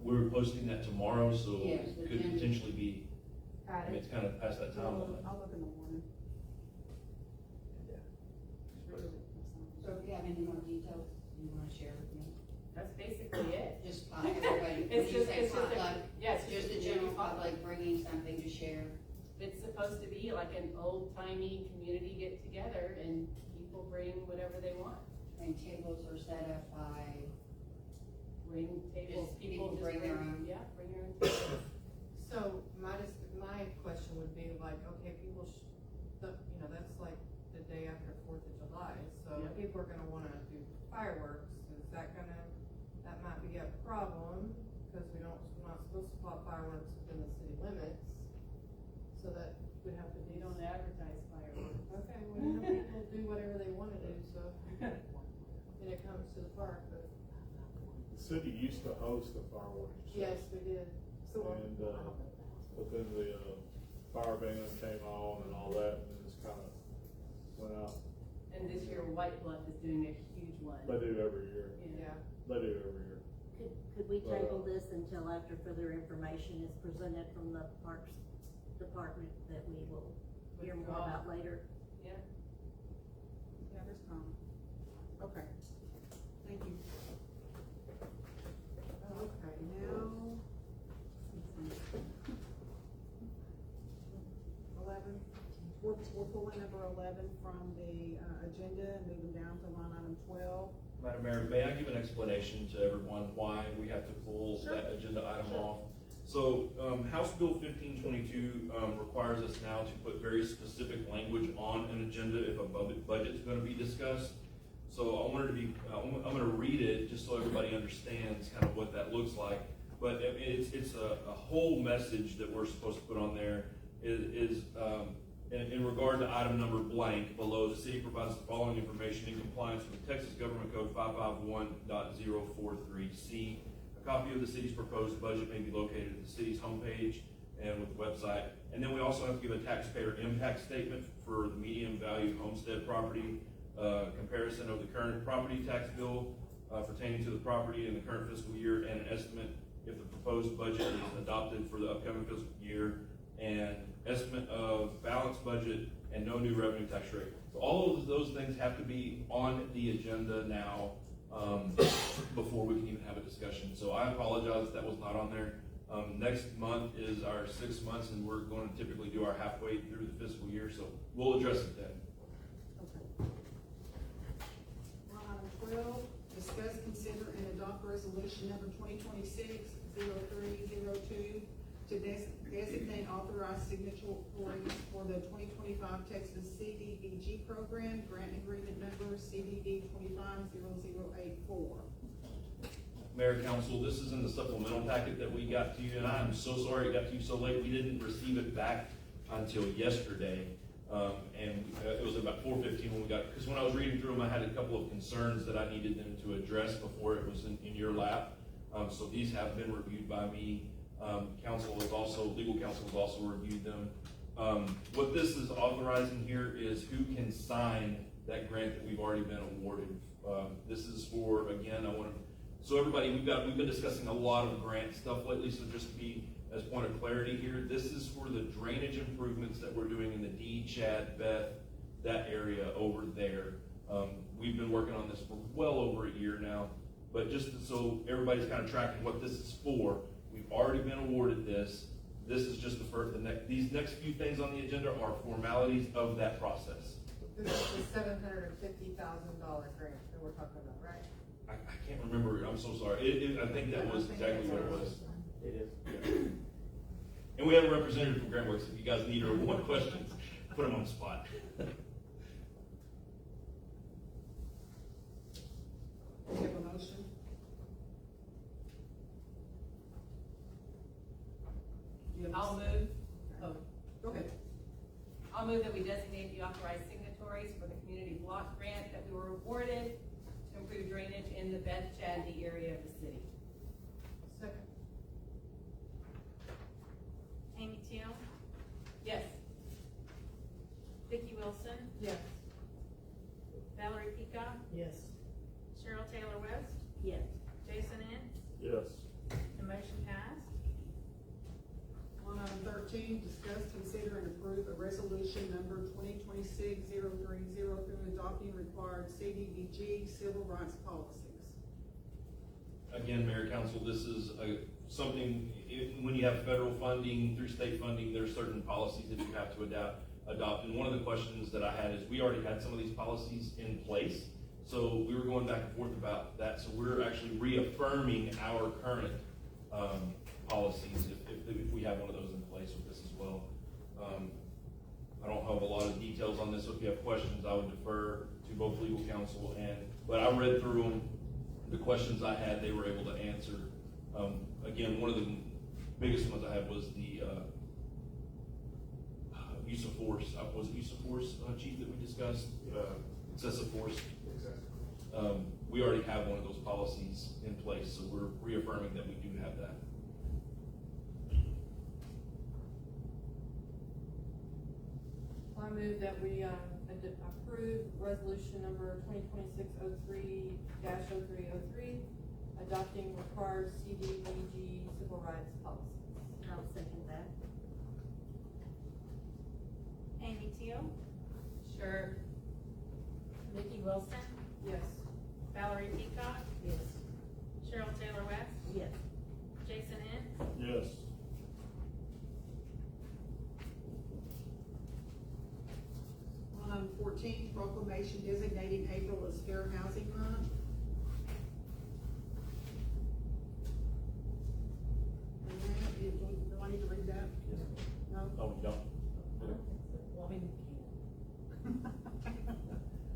We're posting that tomorrow, so Yes, it the could agenda. potentially be, I mean, it's kind of past that time I'll limit. look in the morning. So if you have any more details you wanna share with me, That's basically it. just everybody, when It's you just, say it's just a, potluck, yes, just the general public bringing something to share. It's supposed to be like an old timey community get together, and people bring whatever they want. And tables are set up by, Bring tables, Just people people just bring their own. Yeah, bring your own tables. So my question would be like, okay, that's like the day after 4th of July, so Yeah. people are gonna wanna do fireworks, that might be a problem, cause we're not supposed to pop fireworks within the city limits, so that we'd have to They do. don't advertise fireworks. Okay, well, people do whatever they wanna do, so, when it comes to the park, but, The city used to host a fireworks show. yes, we did. And, but then the, fire band came on and all that, and then it's kind of went out. And this year, White Bluff is doing a huge one. They do every year. Yeah. They do every year. Could we table this until after further information is presented from the Parks Department that we will hear more about later? Yeah. Yeah, there's time. Okay. Thank you. Okay, now. 11, we're pulling number 11 from the, agenda and moving down to line item 12. Madam Mayor, may I give an explanation to everyone why we have to pull Sure. that agenda item off? So, House Bill 1522, requires us now to put very specific language on an agenda if a budget's gonna be discussed. So I wanted to be, I'm gonna read it just so everybody understands kind of what that looks like. But it's a whole message that we're supposed to put on there in regard to item number blank below. The city provides the following information in compliance with Texas Government Code 551.043C. A copy of the city's proposed budget may be located at the city's homepage and with the website. And then we also have to give a taxpayer impact statement for the medium value homestead property, comparison of the current property tax bill pertaining to the property in the current fiscal year, and an estimate if the proposed budget is adopted for the upcoming fiscal year, and estimate of balanced budget and no new revenue tax rate. So all of those things have to be on the agenda now before we can even have a discussion. So I apologize that was not on there. Next month is our 6 months, and we're going to typically do our halfway through the fiscal year, so we'll address it then. Item 12, discuss, consider, and adopt resolution number 2026-0302 to designate authorized signatories for the 2025 Texas CDBG program, grant agreement number CDB 250084. Mayor, Council, this is in the supplemental packet that we got to you, and I'm so sorry it got to you so late. We didn't receive it back until yesterday. And it was about 4:15 when we got, because when I was reading through them, I had a couple of concerns that I needed them to address before it was in your lap. So these have been reviewed by me. Legal counsel has also reviewed them. What this is authorizing here is who can sign that grant that we've already been awarded. This is for, again, so everybody, we've been discussing a lot of grant stuff lately, so just to be, as point of clarity here, this is for the drainage improvements that we're doing in the D, Chad, Beth, that area over there. We've been working on this for well over a year now, but just so everybody's kind of tracking what this is for, we've already been awarded this. This is just these next few things on the agenda are formalities of that process. This is the $750,000 grant that we're talking about, right? I can't remember, I'm so sorry. I think that was exactly what it was. It is. Yeah. And we have a representative from GrantWorks. If you guys need or want questions, put them on the spot. We have a motion. I'll move. Oh, Go ahead. I'll move that we designate the authorized signatories for the community block grant that we were awarded to improve drainage in the Beth Chadney area of the city. Second. Amy Teal, Yes. Vicki Wilson, Yes. Valerie Peacock, Yes. Cheryl Taylor West, Yes. Jason Ince. Yes. The motion passed. On item 13, discuss, consider, and approve a resolution number 2026-0302 adopting required CDBG civil rights policies. Again, Mayor, Council, this is something, when you have federal funding through state funding, there's certain policies that you have to adopt. And one of the questions that I had is we already had some of these policies in place. So we were going back and forth about that. So we're actually reaffirming our current policies if we have one of those in place with this as well. I don't have a lot of details on this, so if you have questions, I would defer to both legal counsel but I read through them. The questions I had, they were able to answer. Again, one of the biggest ones I had was the use of force. Was it use of force, Chief, that we discussed? Excessive force. We already have one of those policies in place, so we're reaffirming that we do have that. I move that we approve resolution number 2026-03-0303, adopting required CDBG civil rights policies. I'll second that. Amy Teal, Sure. Vicki Wilson, Yes. Valerie Peacock, Yes. Cheryl Taylor West, Yes. Jason Ince. Yes. On item 14, proclamation designating April as Fair Housing Month. And that it Oh, you don't? Well, I mean,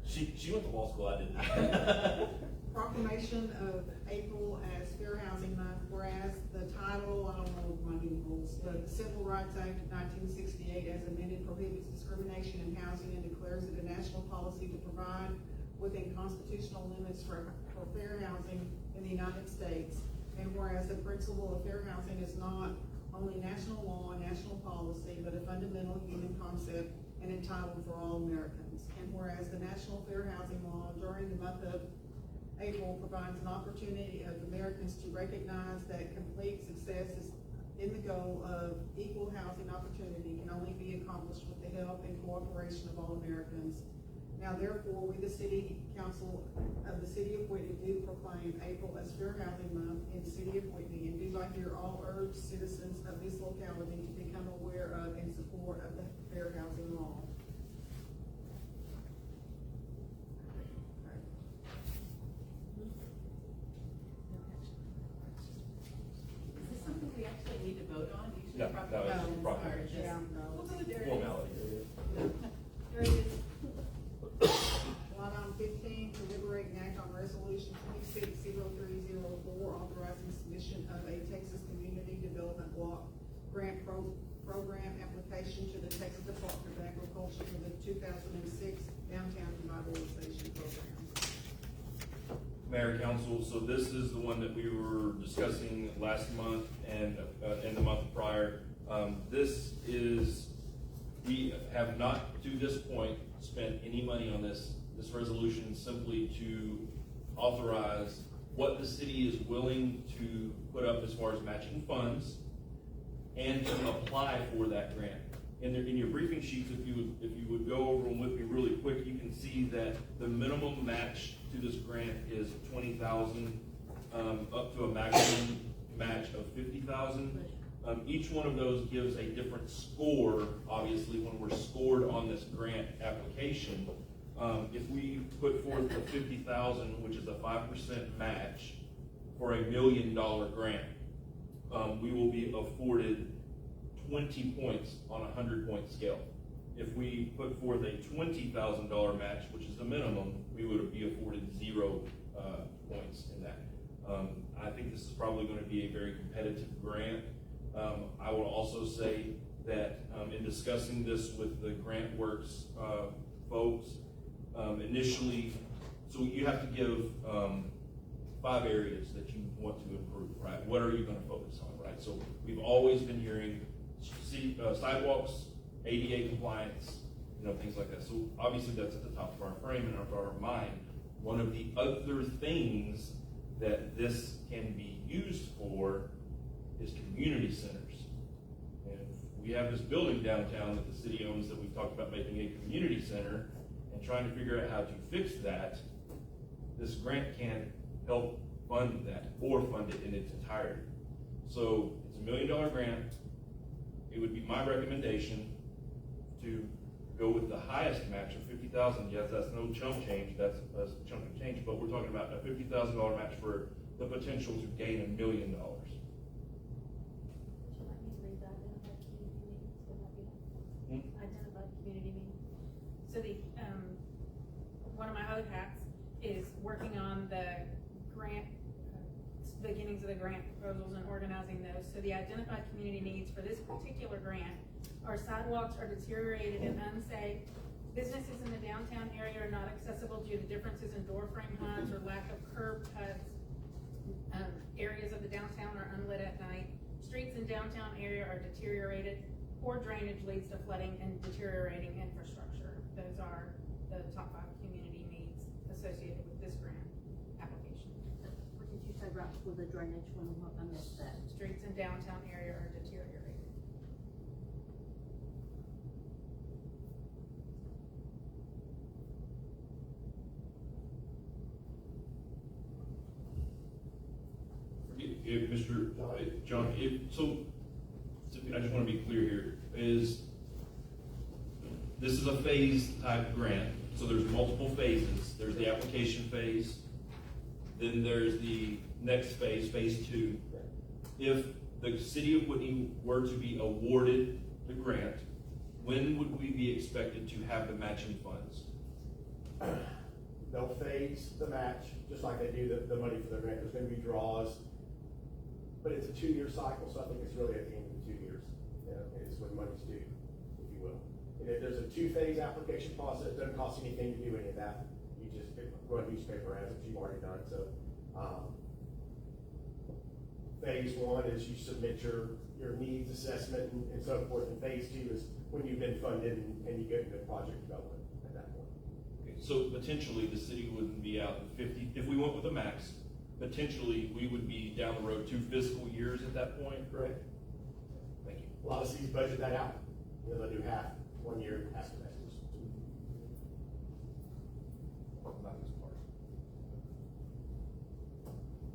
She went to law school, I didn't. Proclamation of April as Fair Housing Month, whereas the title, I don't know my new rules, but the Civil Rights Act of 1968 as amended prohibits discrimination in housing and declares it a national policy to provide within constitutional limits for fair housing in the United States. And whereas the principle of fair housing is not only national law and national policy, but a fundamental human concept and entitled for all Americans. And whereas the National Fair Housing Law during the month of April provides an opportunity of Americans to recognize that complete success is in the goal of equal housing opportunity can only be accomplished with the help and cooperation of all Americans. Now therefore, we, the City Council of the City of Whitney, do proclaim April as Fair Housing Month in the City of Whitney, and do by here all urge citizens of this locality to become aware of and support of the Fair Housing Law. Is this something we actually need to vote on? Usually No, no, it's proclamations proper. are just- Yeah, no. Formality. There it is. Line item 15, to deliberate and act on resolution 260304, authorizing submission of a Texas Community Development Block Grant Program application to the Texas Department of Agriculture for the 2006 Downtown Revitalization Program. Mayor, Council, so this is the one that we were discussing last month and the month prior. This is, we have not to this point spent any money on this resolution, simply to authorize what the city is willing to put up as far as matching funds and to apply for that grant. In your briefing sheets, if you would go over them with me really quick, you can see that the minimum match to this grant is $20,000, up to a maximum match of $50,000. Each one of those gives a different score, obviously, when we're scored on this grant application. If we put forth the $50,000, which is a 5% match for $1 million grant, we will be afforded 20 points on a 100-point scale. If we put forth a $20,000 match, which is the minimum, we would be afforded 0 points in that. I think this is probably going to be a very competitive grant. I will also say that in discussing this with the GrantWorks folks, initially, so you have to give 5 areas that you want to improve, right? What are you going to focus on, right? So we've always been hearing sidewalks, ADA compliance, things like that. So obviously that's at the top of our frame and of our mind. One of the other things that this can be used for is community centers. And we have this building downtown that the city owns that we've talked about making a community center and trying to figure out how to fix that. This grant can help fund that or fund it in its entirety. So it's $1 million grant. It would be my recommendation to go with the highest match of $50,000. Yes, that's no chump change, that's a chunk of change, but we're talking about a $50,000 match for the potential to gain $1 million. Would you like me to read the identified community needs? Would that be helpful? Identified community needs. So the, one of my other hats is working on the grant, beginnings of the grant proposals and organizing those. So the identified community needs for this particular grant are sidewalks are deteriorated and unsafe. Businesses in the downtown area are not accessible due to differences in door frame heights or lack of curb cuts. Areas of the downtown are unlit at night. Streets in downtown area are deteriorated. Poor drainage leads to flooding and deteriorating infrastructure. Those are the top 5 community needs associated with this grant application. What did you say right before the drainage one? I missed that. Streets in downtown area are deteriorated. If Mr. John, so I just want to be clear here, is this is a phase type grant, so there's multiple phases. There's the application phase, then there's the next phase, phase 2. If the city of Whitney were to be awarded the grant, when would we be expected to have the matching funds? They'll phase the match, just like they do the money for the grant. There's gonna be draws, but it's a 2-year cycle, so I think it's really at the end of the 2 years, is when money's due, if you will. And if there's a 2-phase application process, it doesn't cost anything to do any of that. You just run newspaper ads, which you've already done, so. Phase 1 is you submit your needs assessment and so forth, and phase 2 is when you've been funded and you get into project development at that point. Okay, so potentially the city wouldn't be out in 50, if we went with the max, potentially we would be down the road 2 fiscal years at that point? Correct. Thank you. A lot of cities budget that out. They'll do half 1 year, half the next.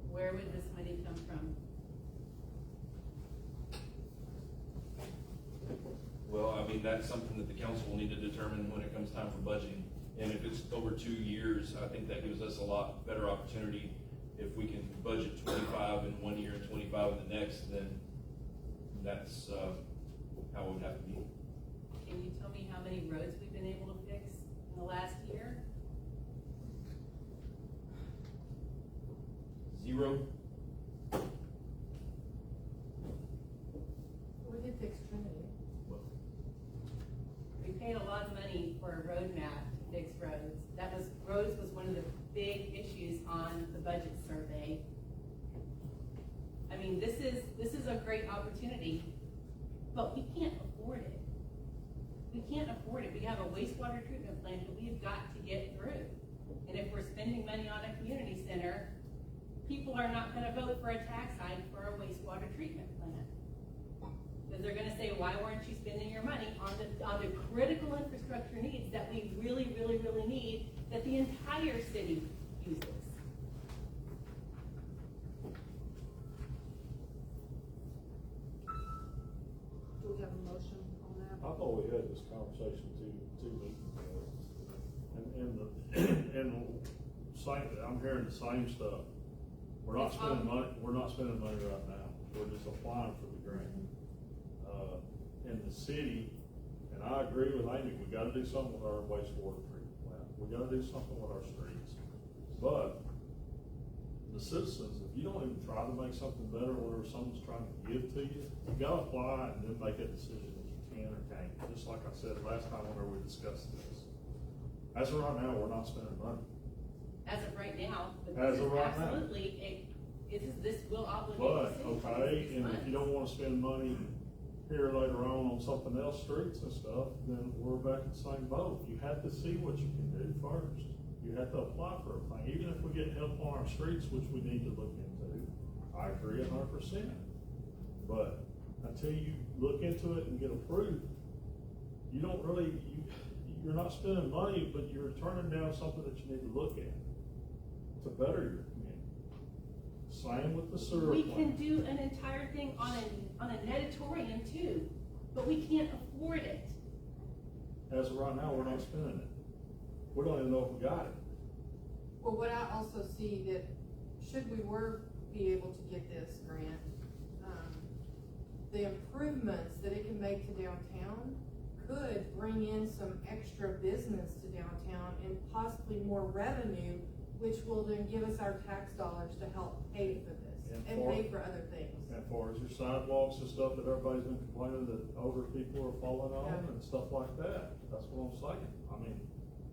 Where would this money come from? Well, I mean, that's something that the council will need to determine when it comes time for budgeting. And if it's over 2 years, I think that gives us a lot better opportunity. If we can budget 25 in 1 year and 25 in the next, then that's how it would have to be. Can you tell me how many roads we've been able to fix in the last year? 0. We did fix Trinity. We paid a lot of money for a road map to fix roads. Roads was one of the big issues on the budget survey. I mean, this is a great opportunity, but we can't afford it. We can't afford it. We have a wastewater treatment plant that we've got to get through. And if we're spending money on a community center, people are not gonna vote for a tax hike for a wastewater treatment plant. Because they're gonna say, why weren't you spending your money on the critical infrastructure needs that we really, really, really need, that the entire city uses? Do we have a motion on that? I thought we had this conversation two meetings ago. And same, I'm hearing the same stuff. We're not spending money, right now. We're just applying for the grant. In the city, and I agree with Amy, we gotta do something with our wastewater treatment plant. We gotta do something with our streets. But the citizens, if you don't even try to make something better, whatever someone's trying to give to you, you gotta apply and then make a decision if you can or can't. Just like I said last time whenever we discussed this. As of right now, we're not spending money. As of right now, but As this of is right now. absolutely, this will obligate the But, city to okay, use these and if funds. you don't wanna spend money here later on something else, streets and stuff, then we're back in the same boat. You have to see what you can do first. You have to apply for a thing, even if we get help on our streets, which we need to look into. I agree 100%. But until you look into it and get approved, you don't really, you're not spending money, but you're turning down something that you need to look at to better your community. Same with the sewer We plant. can do an entire thing on an editorium too, but we can't afford it. As of right now, we're not spending it. We don't even know if we got it. Well, what I also see that, should we be able to get this grant, the improvements that it can make to downtown could bring in some extra business to downtown and possibly more revenue, which will then give us our tax dollars to help pay for this and pay for other things. As far as your sidewalks and stuff that everybody's been complaining that older people are falling on and stuff like that, that's what I'm saying. I mean,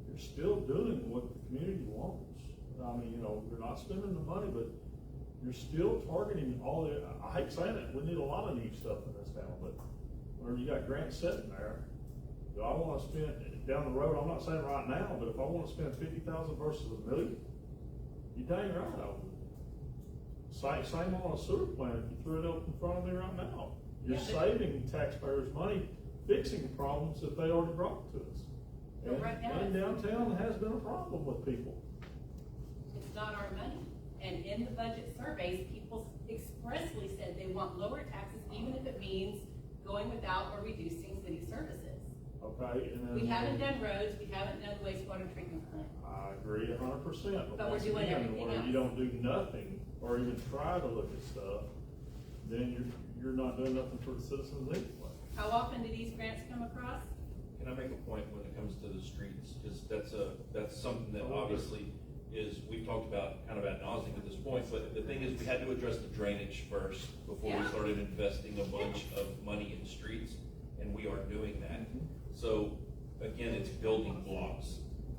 you're still doing what the community wants. I mean, you know, you're not spending the money, but you're still targeting all the, I hate saying it, we need a lot of neat stuff in this town, but whenever you got grants sitting there, do I wanna spend, down the road, I'm not saying right now, but if I wanna spend 50,000 versus $1 million, you dang right I would. Same on a sewer plant, if you threw it up in front of me right now. You're saving taxpayers money, fixing problems that they already brought to us. But right now, And downtown has been a problem with people. it's not our money. And in the budget surveys, people expressly said they want lower taxes, even if it means going without or reducing city services. Okay, and then. We haven't done roads, we haven't done the wastewater treatment plant. I agree 100%. But we're once doing again, everything where else. you don't do nothing, or even try to look at stuff, then you're not doing nothing for the citizens anyway. How often do these grants come across? Can I make a point when it comes to the streets? Because that's something that obviously is, we've talked about kind of ad nauseum at this point, but the thing is, we had to address the drainage first before we started investing a bunch of money in streets, and we are doing that. So, again, it's building blocks,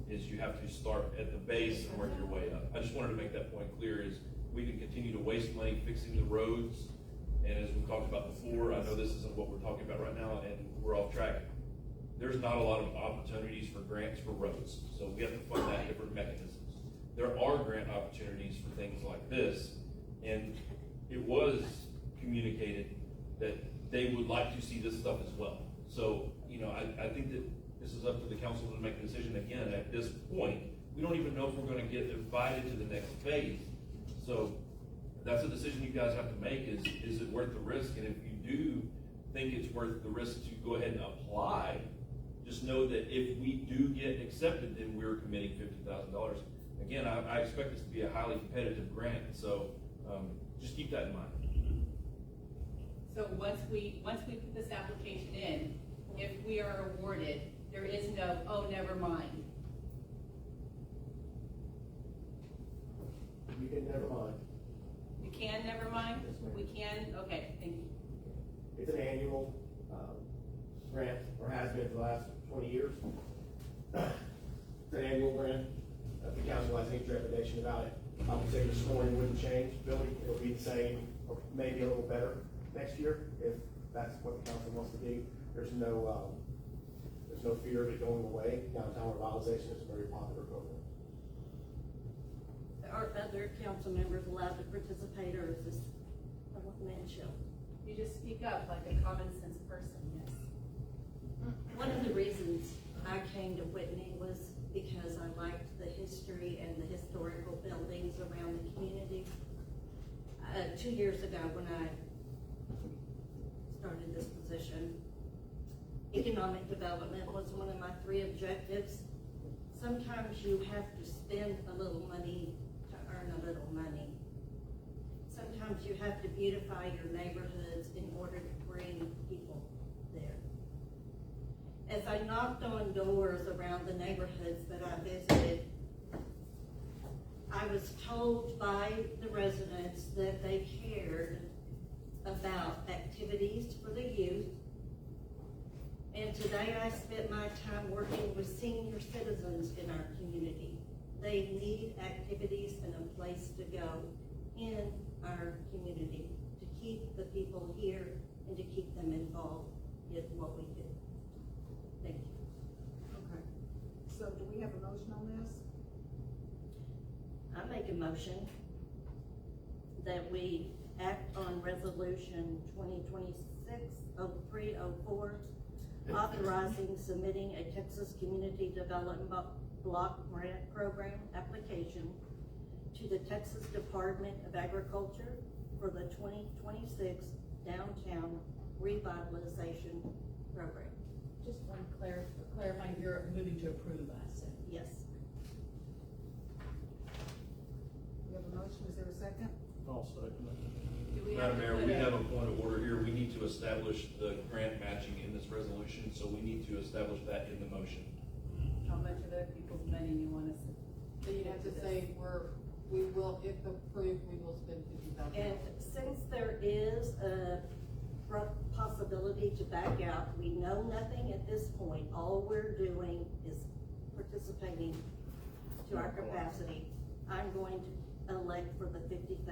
is you have to start at the base and work your way up. I just wanted to make that point clear, is we can continue to waste money fixing the roads, and as we talked about before, I know this isn't what we're talking about right now, and we're off track. There's not a lot of opportunities for grants for roads, so we have to fund that in different mechanisms. There are grant opportunities for things like this, and it was communicated that they would like to see this stuff as well. So, I think that this is up to the council to make a decision. Again, at this point, we don't even know if we're gonna get invited to the next phase. So, that's a decision you guys have to make, is it worth the risk? And if you do think it's worth the risk to go ahead and apply, just know that if we do get accepted, then we're committing $50,000. Again, I expect this to be a highly competitive grant, so just keep that in mind. So once we put this application in, if we are awarded, there is no, oh, never mind. You can never mind. We can, never mind? Yes, ma'am. We can, okay, thank you. It's an annual grant, or has been for the last 20 years. It's an annual grant. If the council has any trepidation about it, I would say the scoring wouldn't change. Billy, it'll be the same, or maybe a little better next year, if that's what the council wants to do. There's no fear of it going away. Downtown revitalization is a very popular program. Are other council members allowed to participate, or is this a one-man show? You just speak up like a common sense person, yes. One of the reasons I came to Whitney was because I liked the history and the historical buildings around the community. 2 years ago, when I started this position, economic development was one of my 3 objectives. Sometimes you have to spend a little money to earn a little money. Sometimes you have to beautify your neighborhoods in order to bring people there. As I knocked on doors around the neighborhoods that I visited, I was told by the residents that they cared about activities for the youth. And today I spent my time working with senior citizens in our community. They need activities and a place to go in our community to keep the people here and to keep them involved in what we do. Thank you. Okay. So do we have a motion on this? I make a motion that we act on resolution 2026-0304, authorizing submitting a Texas Community Development Block Grant Program application to the Texas Department of Agriculture for the 2026 Downtown Revitalization Program. Just one clarifying, you're moving to approve, I said. Yes. We have a motion, is there a second? I'll second it. Do we have Madam to Mayor, put we a- have a point of order here. We need to establish the grant matching in this resolution, so we need to establish that in the motion. How much of other people's money you want us to? So you have to say, we will, if approved, we will spend $50,000. And since there is a possibility to back out, we know nothing at this point. All we're doing is participating to our capacity. I'm going to elect for the 50,000.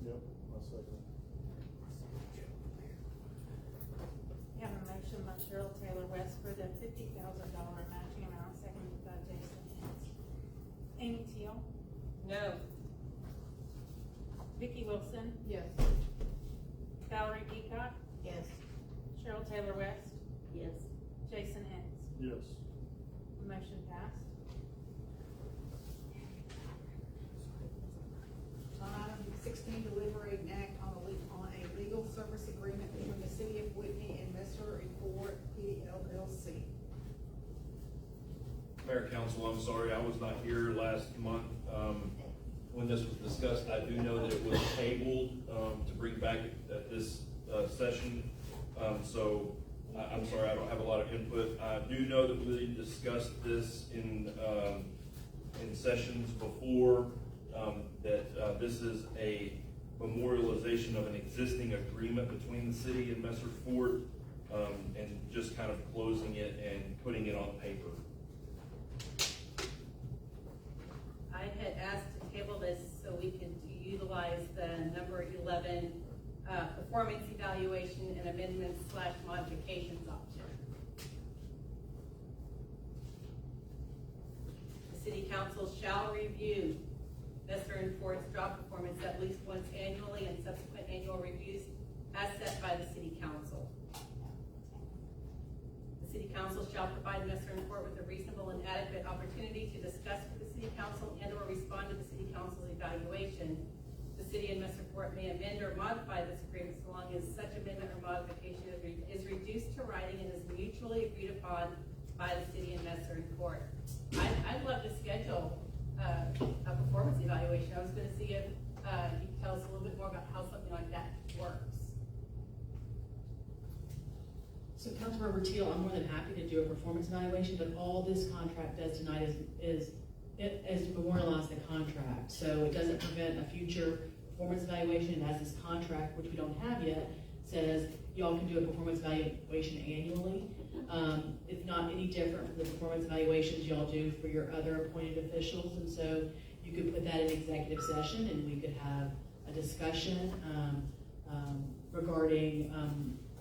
Yep, I'll second. We have a motion by Cheryl Taylor West for the $50,000 matching amount, seconded by Jason Hicks. Amy Teal, No. Vicki Wilson, Yes. Valerie Peacock, Yes. Cheryl Taylor West, Yes. Jason Hicks. Yes. Motion passed. On item 16, deliberate and act on a legal service agreement between the city of Whitney and Messer and Ford PLLC. Mayor, Council, I'm sorry, I was not here last month, when this was discussed. I do know that it was tabled, to bring back at this session. So I'm sorry, I don't have a lot of input. I do know that we discussed this in sessions before, that this is a memorialization of an existing agreement between the city and Messer Ford, and just kind of closing it and putting it on paper. I had asked to table this so we could utilize the number 11 performance evaluation and amendments / modifications option. The city council shall review Messer and Ford's job performance at least once annually, and subsequent annual reviews as set by the city council. The city council shall provide Messer and Ford with a reasonable and adequate opportunity to discuss with the city council and or respond to the city council's evaluation. The city and Messer Ford may amend or modify this agreement so long as such amendment or modification is reduced to writing and is mutually agreed upon by the city and Messer and Ford. I'd love to schedule a performance evaluation. I was going to see if you could tell us a little bit more about how something like that works. So Councilmember Teal, I'm more than happy to do a performance evaluation, but all this contract does tonight is to memorialize the contract. So it doesn't prevent a future performance evaluation. As this contract, which we don't have yet, says y'all can do a performance evaluation annually. It's not any different from the performance evaluations y'all do for your other appointed officials. And so you could put that in executive session and we could have a discussion regarding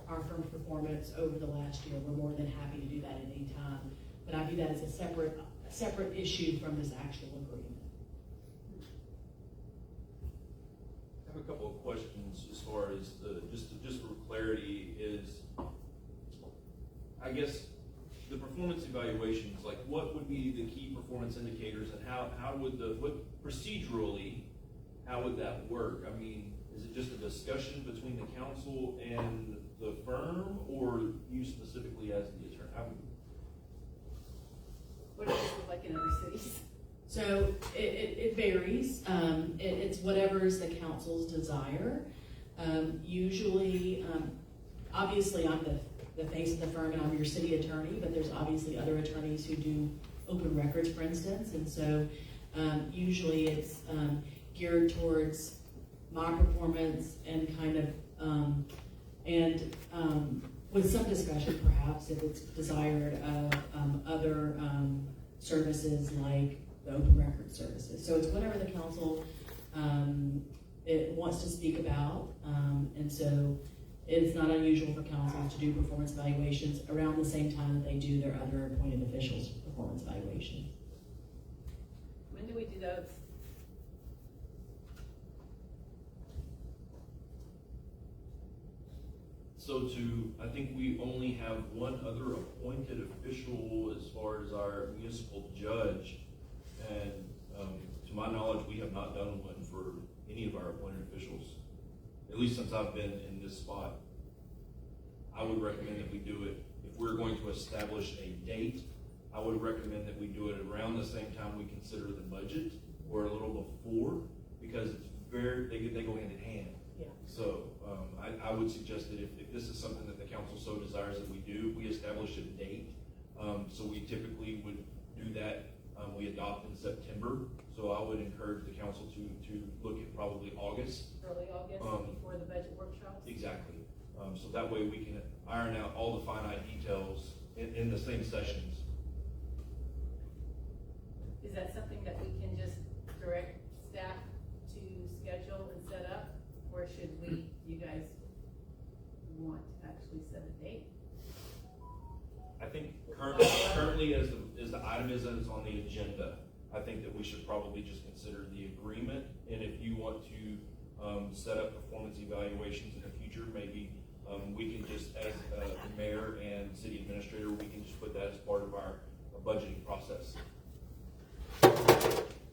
our firm's performance over the last year. We're more than happy to do that at any time. But I view that as a separate issue from this actual agreement. I have a couple of questions as far as just for clarity is, I guess the performance evaluations, like what would be the key performance indicators and how would procedurally, how would that work? I mean, is it just a discussion between the council and the firm, or you specifically as the attorney? What does this look like in other cities? So it varies. It's whatever is the council's desire. Usually, obviously I'm the face of the firm and I'm your city attorney, but there's obviously other attorneys who do open records, for instance. And so usually it's geared towards my performance and kind of, with some discussion perhaps if it's desired of other services like the open record services. So it's whatever the council it wants to speak about, and so it's not unusual for council to do performance evaluations around the same time that they do their other appointed officials' performance evaluations. When do we do those? So I think we only have one other appointed official as far as our municipal judge, and to my knowledge, we have not done one for any of our appointed officials, at least since I've been in this spot. I would recommend that we do it, if we're going to establish a date, I would recommend that we do it around the same time we consider the budget, or a little before, because it's they go hand in hand. Yeah. So I would suggest that if this is something that the council so desires that we do, we establish a date. So we typically would do that, we adopt in September. So I would encourage the council to look at probably August. Early August, before the budget workshops? Exactly. So that way we can iron out all the finite details in the same sessions. Is that something that we can just direct staff to schedule and set up? Or should you guys want to actually set a date? I think currently as the item is on the agenda, I think that we should probably just consider the agreement. And if you want to set up performance evaluations in the future, maybe we can just, as the mayor and city administrator, we can just put that as part of our budgeting process.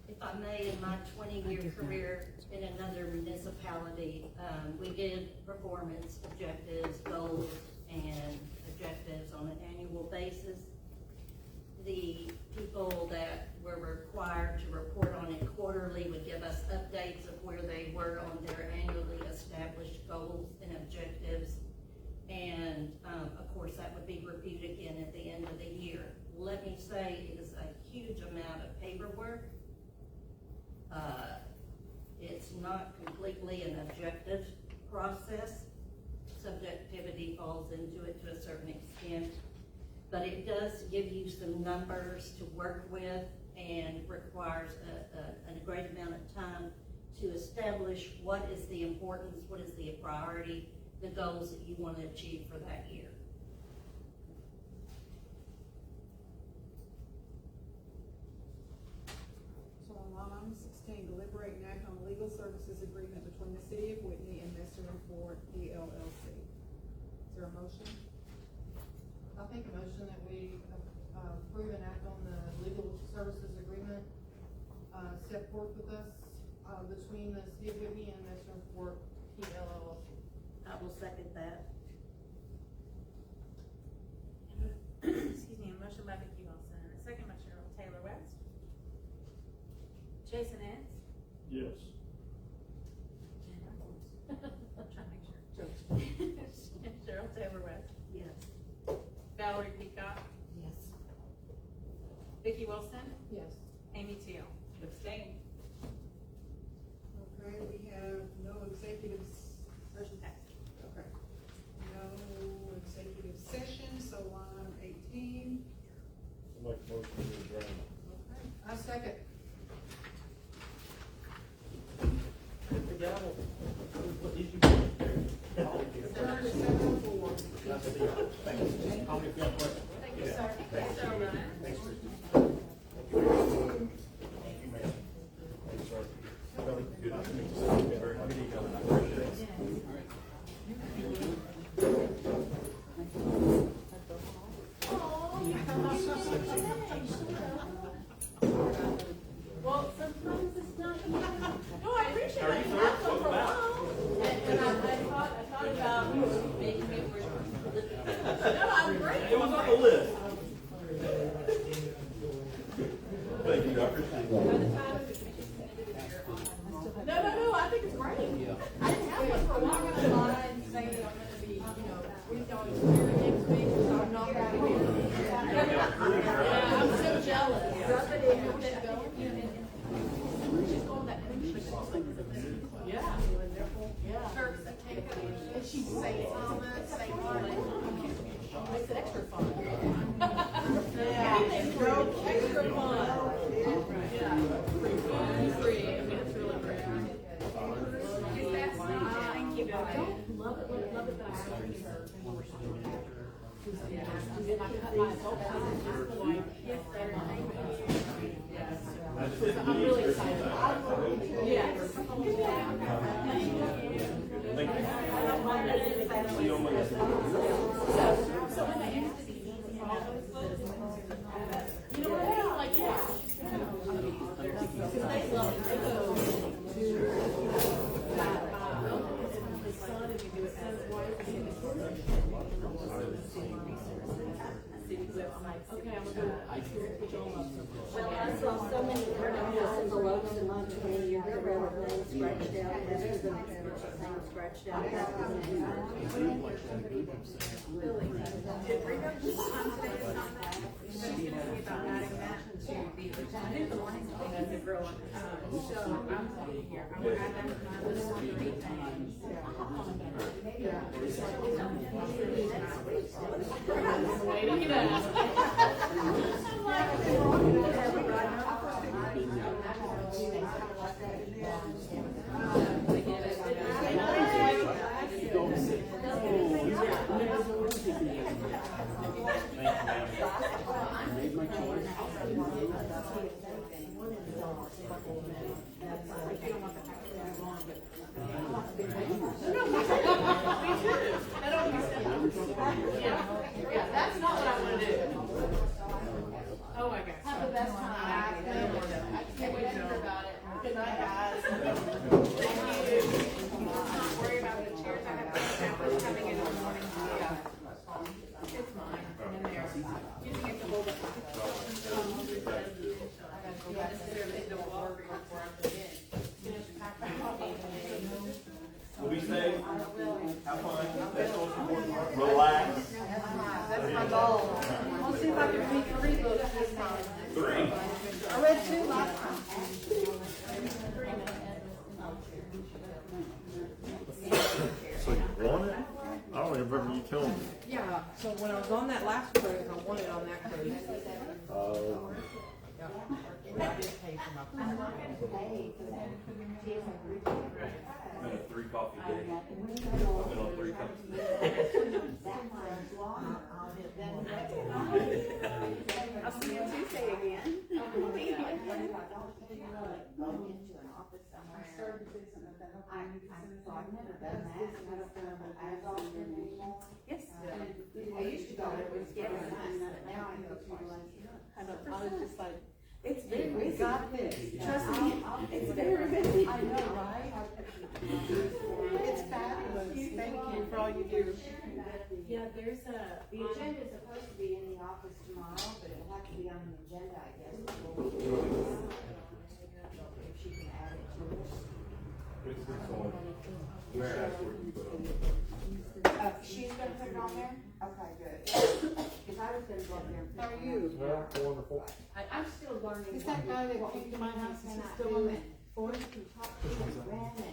If I may, in my 20-year career in another municipality, we did performance objectives, goals, and objectives on an annual basis. The people that were required to report on it quarterly would give us updates of where they were on their annually established paperwork. It's not completely an objective process. Subjectivity falls into it to a certain extent, but it does give you some numbers to work with and requires a great amount of time to establish what is the importance, what is the priority, the goals that you want to achieve for that year. So on line item 16, deliberate and act on legal services agreement between the city of Whitney and Messer and Ford LLC. Is there a motion? I'll make a motion that we approve and act on the legal services agreement set forth with us between the city of Whitney and Messer and Ford LLC. I will second that. Excuse me, a motion by Vicki Wilson, and a second by Cheryl Taylor West. Jason Ends. Yes. I'm trying to make sure. Cheryl Taylor West. Yes. Valerie Peacock. Yes. Vicki Wilson. Yes. Amy Teal. Abstain. Okay, we have no executives. Motion passed. Okay. No executive session, so line 18. I'll make a motion to adjourn. Okay. I second. The gavel. What did you do? Adjourned at 7:04. Thank you. Thank you, sir. Thank you, sir. Thanks, Christie. Thank you, ma'am. Thank you, sir. Good. Thank you very much. I appreciate it. Well, sometimes it's not. No, I appreciate How are it. you, I sir? have some for a Welcome back. while. And I thought about making it where. No, I'm great. It was on the list. Thank you, I appreciate By it. the time the commission submitted it here on. No, I think it's great. I didn't have one for a while. I'm gonna lie and say that I'm gonna be, we've got here next week, so I'm not gonna be here. Yeah, I'm so jealous. Rub it in, get it going. She's going that yeah. Yeah. Turks and take it, and she's St. Thomas, St. Martin. Makes it extra fun. Yeah. Extra fun. Yeah. Free. I mean, it's really great. Is that not? Thank you, I don't love it that I have to use her. Yeah. And I cut my whole like yesterday. Yes. So I'm really excited. Yes. See you on Monday. So when I asked to be easy for all those folks, you know what I mean? Like, yeah. Because they love it. They go to his son and you do it as a wife. So I'm like, okay, I'm gonna go. I put you all up. Well, I saw so many envelopes in my 20-year career with names scratched out, after the name scratched out. Did Rita just contact on that? She's gonna see about adding that to the agenda. That's a girl. So I'm sitting here. I'm gonna add that to my list of 3 things. Waiting it out. Yeah, that's not what I want to do. Oh my gosh. Have the best time. I can't wait to hear about it. Good night, guys. Thank you. Let's not worry about the chairs. I have samples coming in the morning. Yeah. It's mine. And then there. You just get to hold it. You have to sit there and don't walk before I put it in. We'll be safe. Have fun. That's the most important part. Relax. That's my goal. I'll see if I can read 3 books this time. 3. I read two last time. So you want it? I don't even remember you telling me. Yeah, so when I was on that last cruise, I wanted on that cruise. Yeah. I did pay for my cruise. I'm at a 3 coffee day. I've been on 3 cups. I'll see you Tuesday again. Yes. I used to go, it was getting nice, but now I go twice. I was just like, it's very We busy. got this. Trust me, it's very busy. I know, right? It's fabulous. Thank you for all you do. Yeah, there's a. The agenda is supposed to be in the office tomorrow, but it'll have to be on the agenda, I guess, before we do it. If she can add it to it. She's gonna put it on there? Okay, good. Cause I was gonna go up there and. How are you? Wonderful. I'm still learning. Is that guy that came to my house, is he still on it?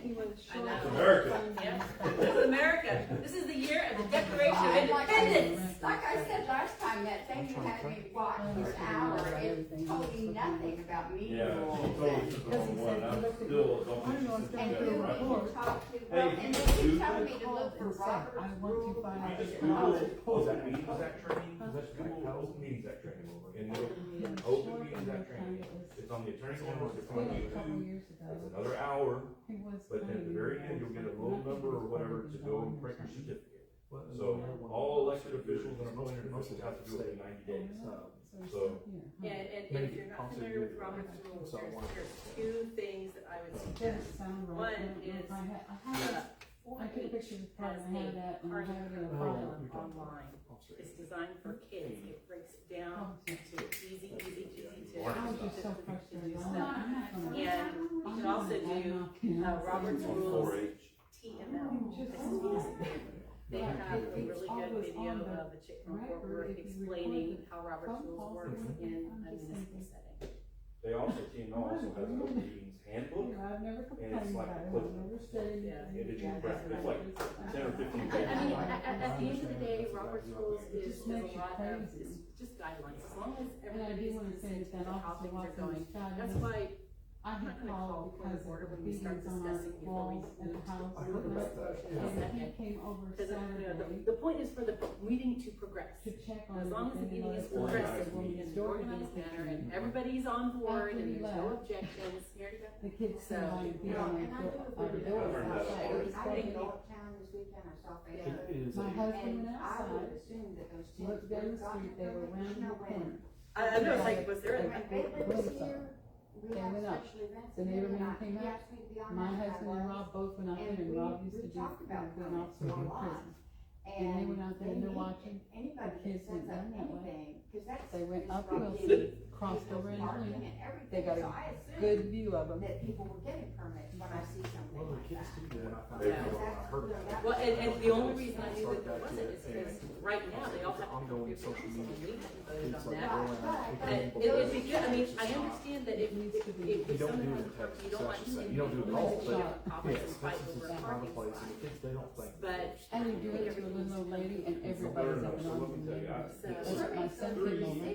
He was short. America. Yeah, this is America. This is the year of the Declaration of Independence. Like I said last time, that thing you had me watch for an hour, it told me nothing about me. Yeah, she told us it's the wrong one. I'm still, don't think she's And sitting who there, right? did you talk to? Hey, Well, and then you told me to look for Robert's rules. You just Google, is that Meetings Act training? Just Google Open Meetings Act training. And it'll, Open Meetings Act training. It's on the Attorney General, it's on YouTube. It's another hour, but then at the very end, you'll get a little number or whatever to go and print your certificate. So all elected officials and appointed officials have to do it in 90 days. So, And if you're not familiar with Robert's rules, there's 2 things that I would suggest. One is, I took a picture of has and had that, and I have it in a file. online. It's designed for kids. It breaks it down to easy to I was just so frustrated on that. I'm not gonna- And you can also do Robert's Rules TML. This is easy. They have a really good video of the chick from Fort Worth explaining how Robert's Rules works in a municipal setting. they also, TML also has an Open Meetings handbook, I've never and it's complained like about a it, clip. I've never studied it. And it's like 10 or 15 I pages. mean, at the end of the day, Robert's Rules is just a makes you lot of, crazy. it's just guidelines, as long as And I do everybody's wanna say consistent that with how officer things are Watson going. was fabulous. That's why I I'm not had gonna call called point because of order of when the we start beatings on our discussing before we walls at the house. I heard about that, And he came over Because Saturday the point is for the meeting to progress. to check on As long as the everything, meeting is and let us progressive, know in an organized manner, and everybody's on board, and there's no objections, here you go. the kids So, say, like, You know, on and I do the agree with door that. outside. I didn't go uptown this weekend, I saw Facebook. My husband And went I would outside, assume that those kids. looked down the street, they were rounding the corner. I know, it's like, was there a, When Bailey was here, we They had went up. special events. The neighborman and came he out. asked me to be on My that, and I husband and was. Rob both went out there, And and Rob used to we do, talked about be an officer a in lot. prison. And they went out there and they're watching. Anybody The kids that went sets up down that way. anything, cause that's. They went up disrupting Wilson, crossed over parking Angelina. and everything. They got So a I assumed good view of them. that people were getting permits when I see something like that. well, and the only reason I knew that there wasn't is because right now, they all have to go through council, and we hadn't voted on that. And it'd be good, I mean, I understand that if someone has a permit, you don't want to. You don't do it all, but Obviously, fight over a parking spot. But. And they do it to a little old lady, and everybody's up and on them. That's what my son came over.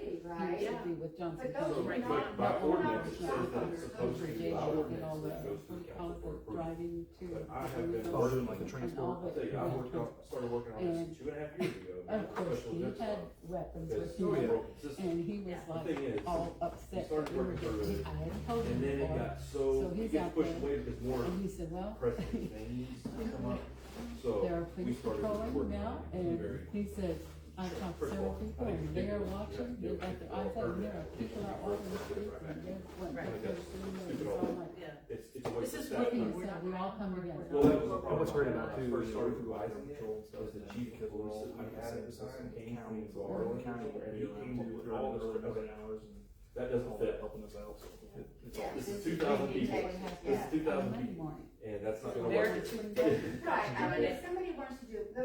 He used to be with Johnson County. Right. But by ordinance, it says that it's supposed to be, by And ordinance, all the, it goes to what do the you call council it, for the approval. driving to. But I have been and working like the all I'll tell you, started working on And this 2.5 years ago. of course, Special he events had law. weapons Because with we him, broke the system. and he was The thing like is, all we upset. started that we were working through getting- it, I had told him and then it before. got So so, it he's gets out pushed there, away because more And he said, well, precedent things come up. So there are we police started patrolling working now, on it. and Very- he said, I talked to several people, and they are watching, they've got their eyes out, and there are people out walking the streets, and they're wanting to go to the it's all like, It's a waste This is of staff. he working. said, we all come together. Well, that was the problem. What's great about it, too, First is started we revising it, control was the chief of police that we had at the time came from Arlen County, and he came to do all this stuff. hours and That doesn't all fit. that helping us out, so it's all. This is 2,000 people. This is 2,000 people. And that's not gonna America work. too. Right, I mean, if somebody wants to do, the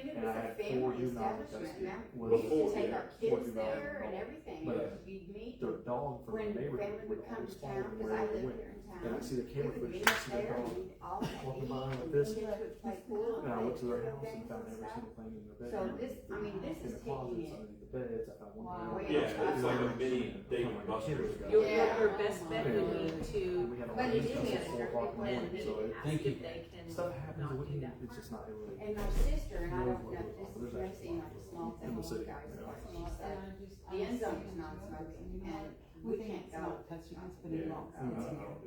mean, it And was I a had family 4 juveniles establishment, invested. now, Was we used to before, take yeah, our before kids juvenile there and hall. everything, But we'd meet. the dog from When the neighborhood family would come always to follow town, me cause I wherever I lived went. here in town. And I see the we camera would footage, meet I up see there that and dog we'd all walking eat, by like and this. get to play pool And I went to their video house and games found and every stuff. single thing in their bed. So this, I mean, this In is the taking closets, it. underneath the beds, I found one. Wow. there. Yeah, it's like a mini Dave and Buster's. Your best bet would be And to we had all But these it stuff is at 4 o'clock in the and morning, so it, ask if they can stuff happens not with do me, that. it's just not really. And my sister, and I knows don't what know, goes on, but this there's may seem like a small thing, in the city, guys, you know. but she said, the end zone is not smoking, and we can't go.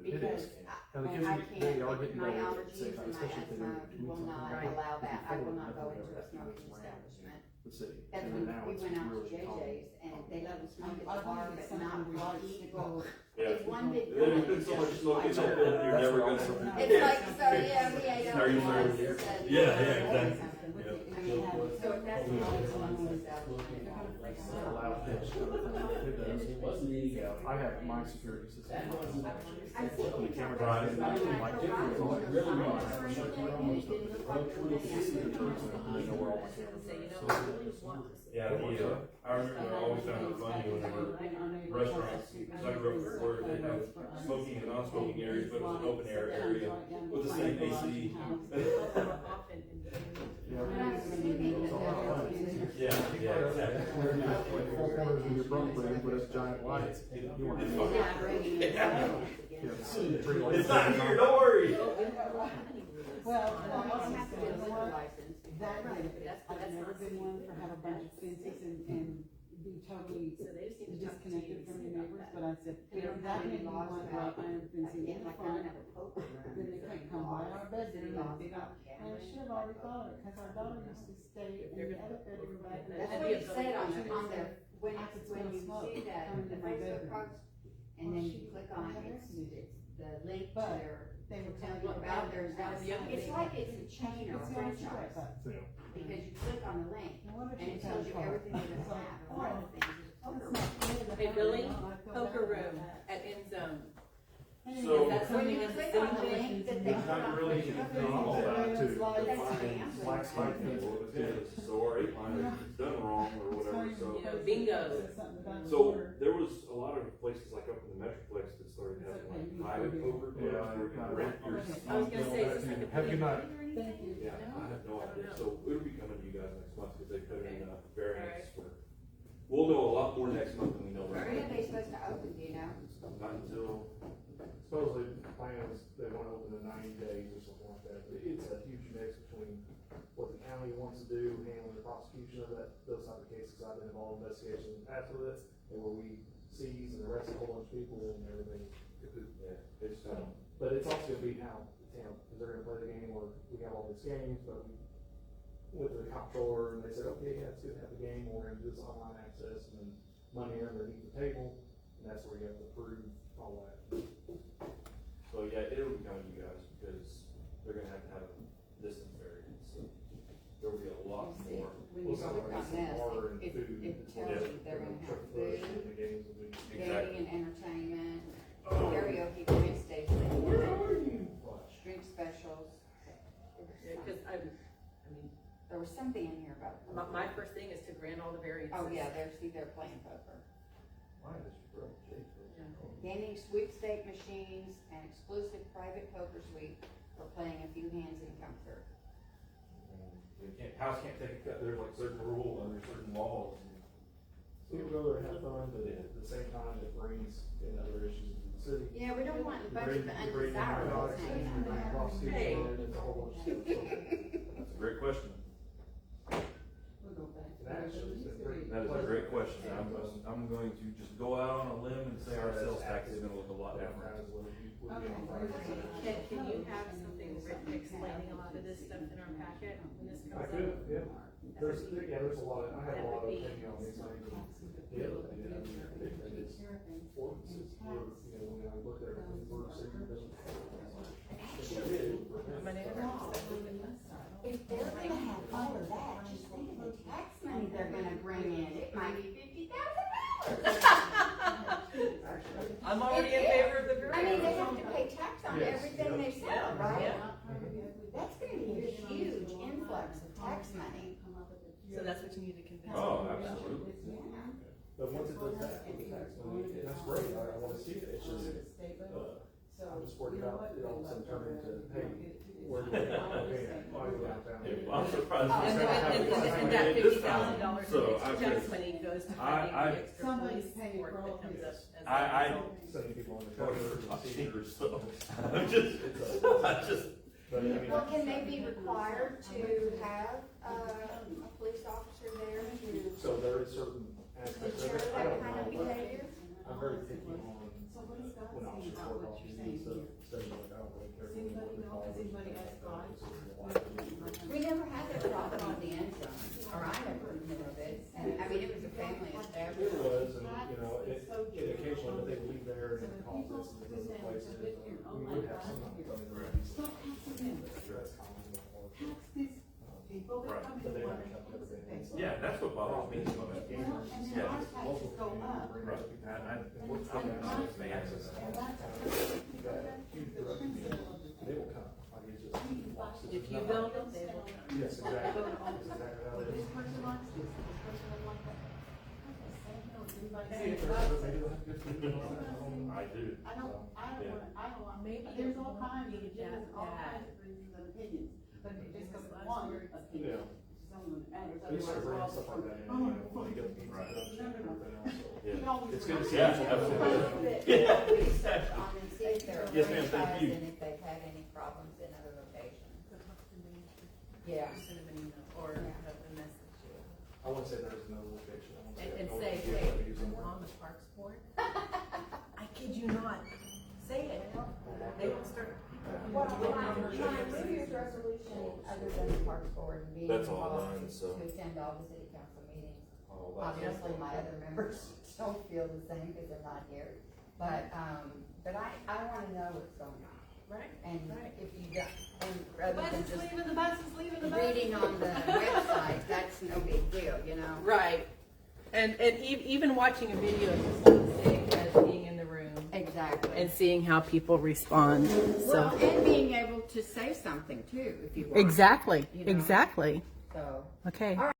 Because, Now, the and kids, I they are can't, getting my better at allergies safe, and my especially if they asthma live in will community not centers. allow that, I will not go Before, into a never smoking had establishment. the city. That's And when now we it's went out to really common. JJ's, and they let them smoke at the bar, but not while eating. Yeah. It's one big. There's been so much smoke in that building, you're never gonna. It's like, so, yeah, we ate Are you serious? Yeah, exactly. So if that's the only one that's I have my security system. I see The it's camera right. drives, my camera is on, it really runs. I know where all my cameras Yeah, I remember I always found it funny whenever restaurants, because I grew up where they have smoking and non-smoking areas, but it was an open air area with the same AC. Yeah, yeah, exactly. Four corners of your bunk room with this giant lights. You want It's not here, don't worry. Well, I've never been one for have a bunch of fences and be totally disconnected from your neighbors, but I said, that made me want wrought iron fencing in the front. Then they couldn't come by our bedroom and dig out, and I should have already thought of it, cause our daughter used to stay in the other bedroom back there. That's what it said on there, when you see that, the Facebook post, and then you click on it, it's the link to their, They were tell telling you you about their, it's like it's a chain or It's franchise, because you click on the link, and it tells you everything that they have, and one of the things is poker room. Hey, Billy, poker room at End Zone. So, Is that When something you that's click the on the same link that thing? they there's put not on really Facebook, anything all that to that's define spam. black spike people, so our 8 line is done wrong or whatever, so. You know, bingo. So there was a lot of places like up in the Metroplex that started having like private poker clubs where you can rent your. I was gonna say, is this like a Have a good night. Thank you. Yeah, I have no idea, so it'll be coming to you guys next month because they put in variance for. We'll know a lot more next month than we know right When are now. they supposed to open, do you know? Not until, Supposedly, the plan is they want to open in 90 days or something like that. It's a huge mix between what the county wants to do, handling the prosecution of that, those type of cases. I've been involved in investigations after this, and where we seize and arrest a whole bunch of people and everything. yeah, it's, But it's also gonna be how the town, because they're gonna play the game where we have all these games, but we went to the comptroller and they said, okay, yeah, it's good to have the game, we're gonna do this online access and then money underneath the table, and that's where you have to prove all that. so yeah, it'll be coming to you guys because they're gonna have a distance variance, so there'll be a lot more. When you click on this, it tells you they're gonna have food, Exactly. gaming and entertainment, karaoke, dance station, drink specials. Yeah, cause I mean, There was something in here about. my first thing is to grant all the variances. Oh, yeah, they're playing poker. Gaming sweepstake machines and exclusive private poker suite for playing a few hands in comfort. House can't take a cut, there's like certain rules under certain laws. People go there and have fun, but at the same time, it brings in other issues in the city. Yeah, we don't want a bunch of You bring in undesirables narcotics, hanging you out bring there. prostitution, and it's a whole bunch of stuff. That's a great question. We'll go back. And actually, it's been pretty. That is a great question. I'm going to just go out on a limb and say our sales tax is gonna look a lot different. Can you have something written explaining a lot of this stuff in our packet when this comes I up? could, yeah. There's a lot of, I have a lot of opinion on these things. It's ordinances, when I look at it, we're sitting there. If they're gonna have all of that, just think of the tax money they're gonna bring in, it might be $50,000. I'm already in favor of the variance. I mean, they have to pay tax on Yes, everything they sell, Yeah, right? yeah. That's gonna be a huge influx of tax money. So that's what you need to convince. Oh, absolutely. But once it does that, with the tax money, and that's great, I wanna see it, it's just, I'm just worried about it all of a sudden turning into, hey, where do we go? Okay, why are we downtown? I'm surprised. And that $50,000 So, in tax money goes to funding the extra Somebody's police paying support for all that comes up this. as. I Sending people on the cover cover. so I'm just, But, I mean, Well, can they be required to have a police officer there to so there is certain aspects of deter it, I that don't kind of know, but behavior? I'm very picky on when officers work off duty and stuff, so like, I don't really care. We never had that problem on the end zone, or I never knew of it. I mean, it was a family It establishment. was, and, it occasionally, but they would leave there and call this and other places. We would have some, stress They will come. Like, it's just boxes. If you build them, they will come. Yes, exactly. That's exactly how it is. I do. I don't want, maybe there's all kinds of agendas, all kinds of reasons and opinions, but just because of one opinion. Yeah. Someone matters, They start bringing stuff like that in, you know, when you get the meetings and everything else, so. Yeah. It's good to see. Yeah, you. absolutely. Research on and see if they're Yes, ma'am, thank franchised you. and if they've had any problems in other locations. Yeah. Send them an email or a message. I want to say there's no location. I want to And no say, location hey, to use them. I'm on the Parks Board. I kid you not. Say it. They will start. Well, my New Year's resolution, other than the Parks Board and being That's all involved done, so. to attend all the city council meetings. Oh, that's- Obviously, my other members don't feel the same because they're not here. But I want to know what's going on. Right. And Right. if you don't, and The rather bus than is just leaving, the bus is leaving, the bus. reading on the website, that's no big deal, you know? Right. And even watching a video is just as big as being in the room Exactly. and seeing how people respond. So Well, and being able to say something too, if you want. exactly, You know? exactly. So. Okay. All right.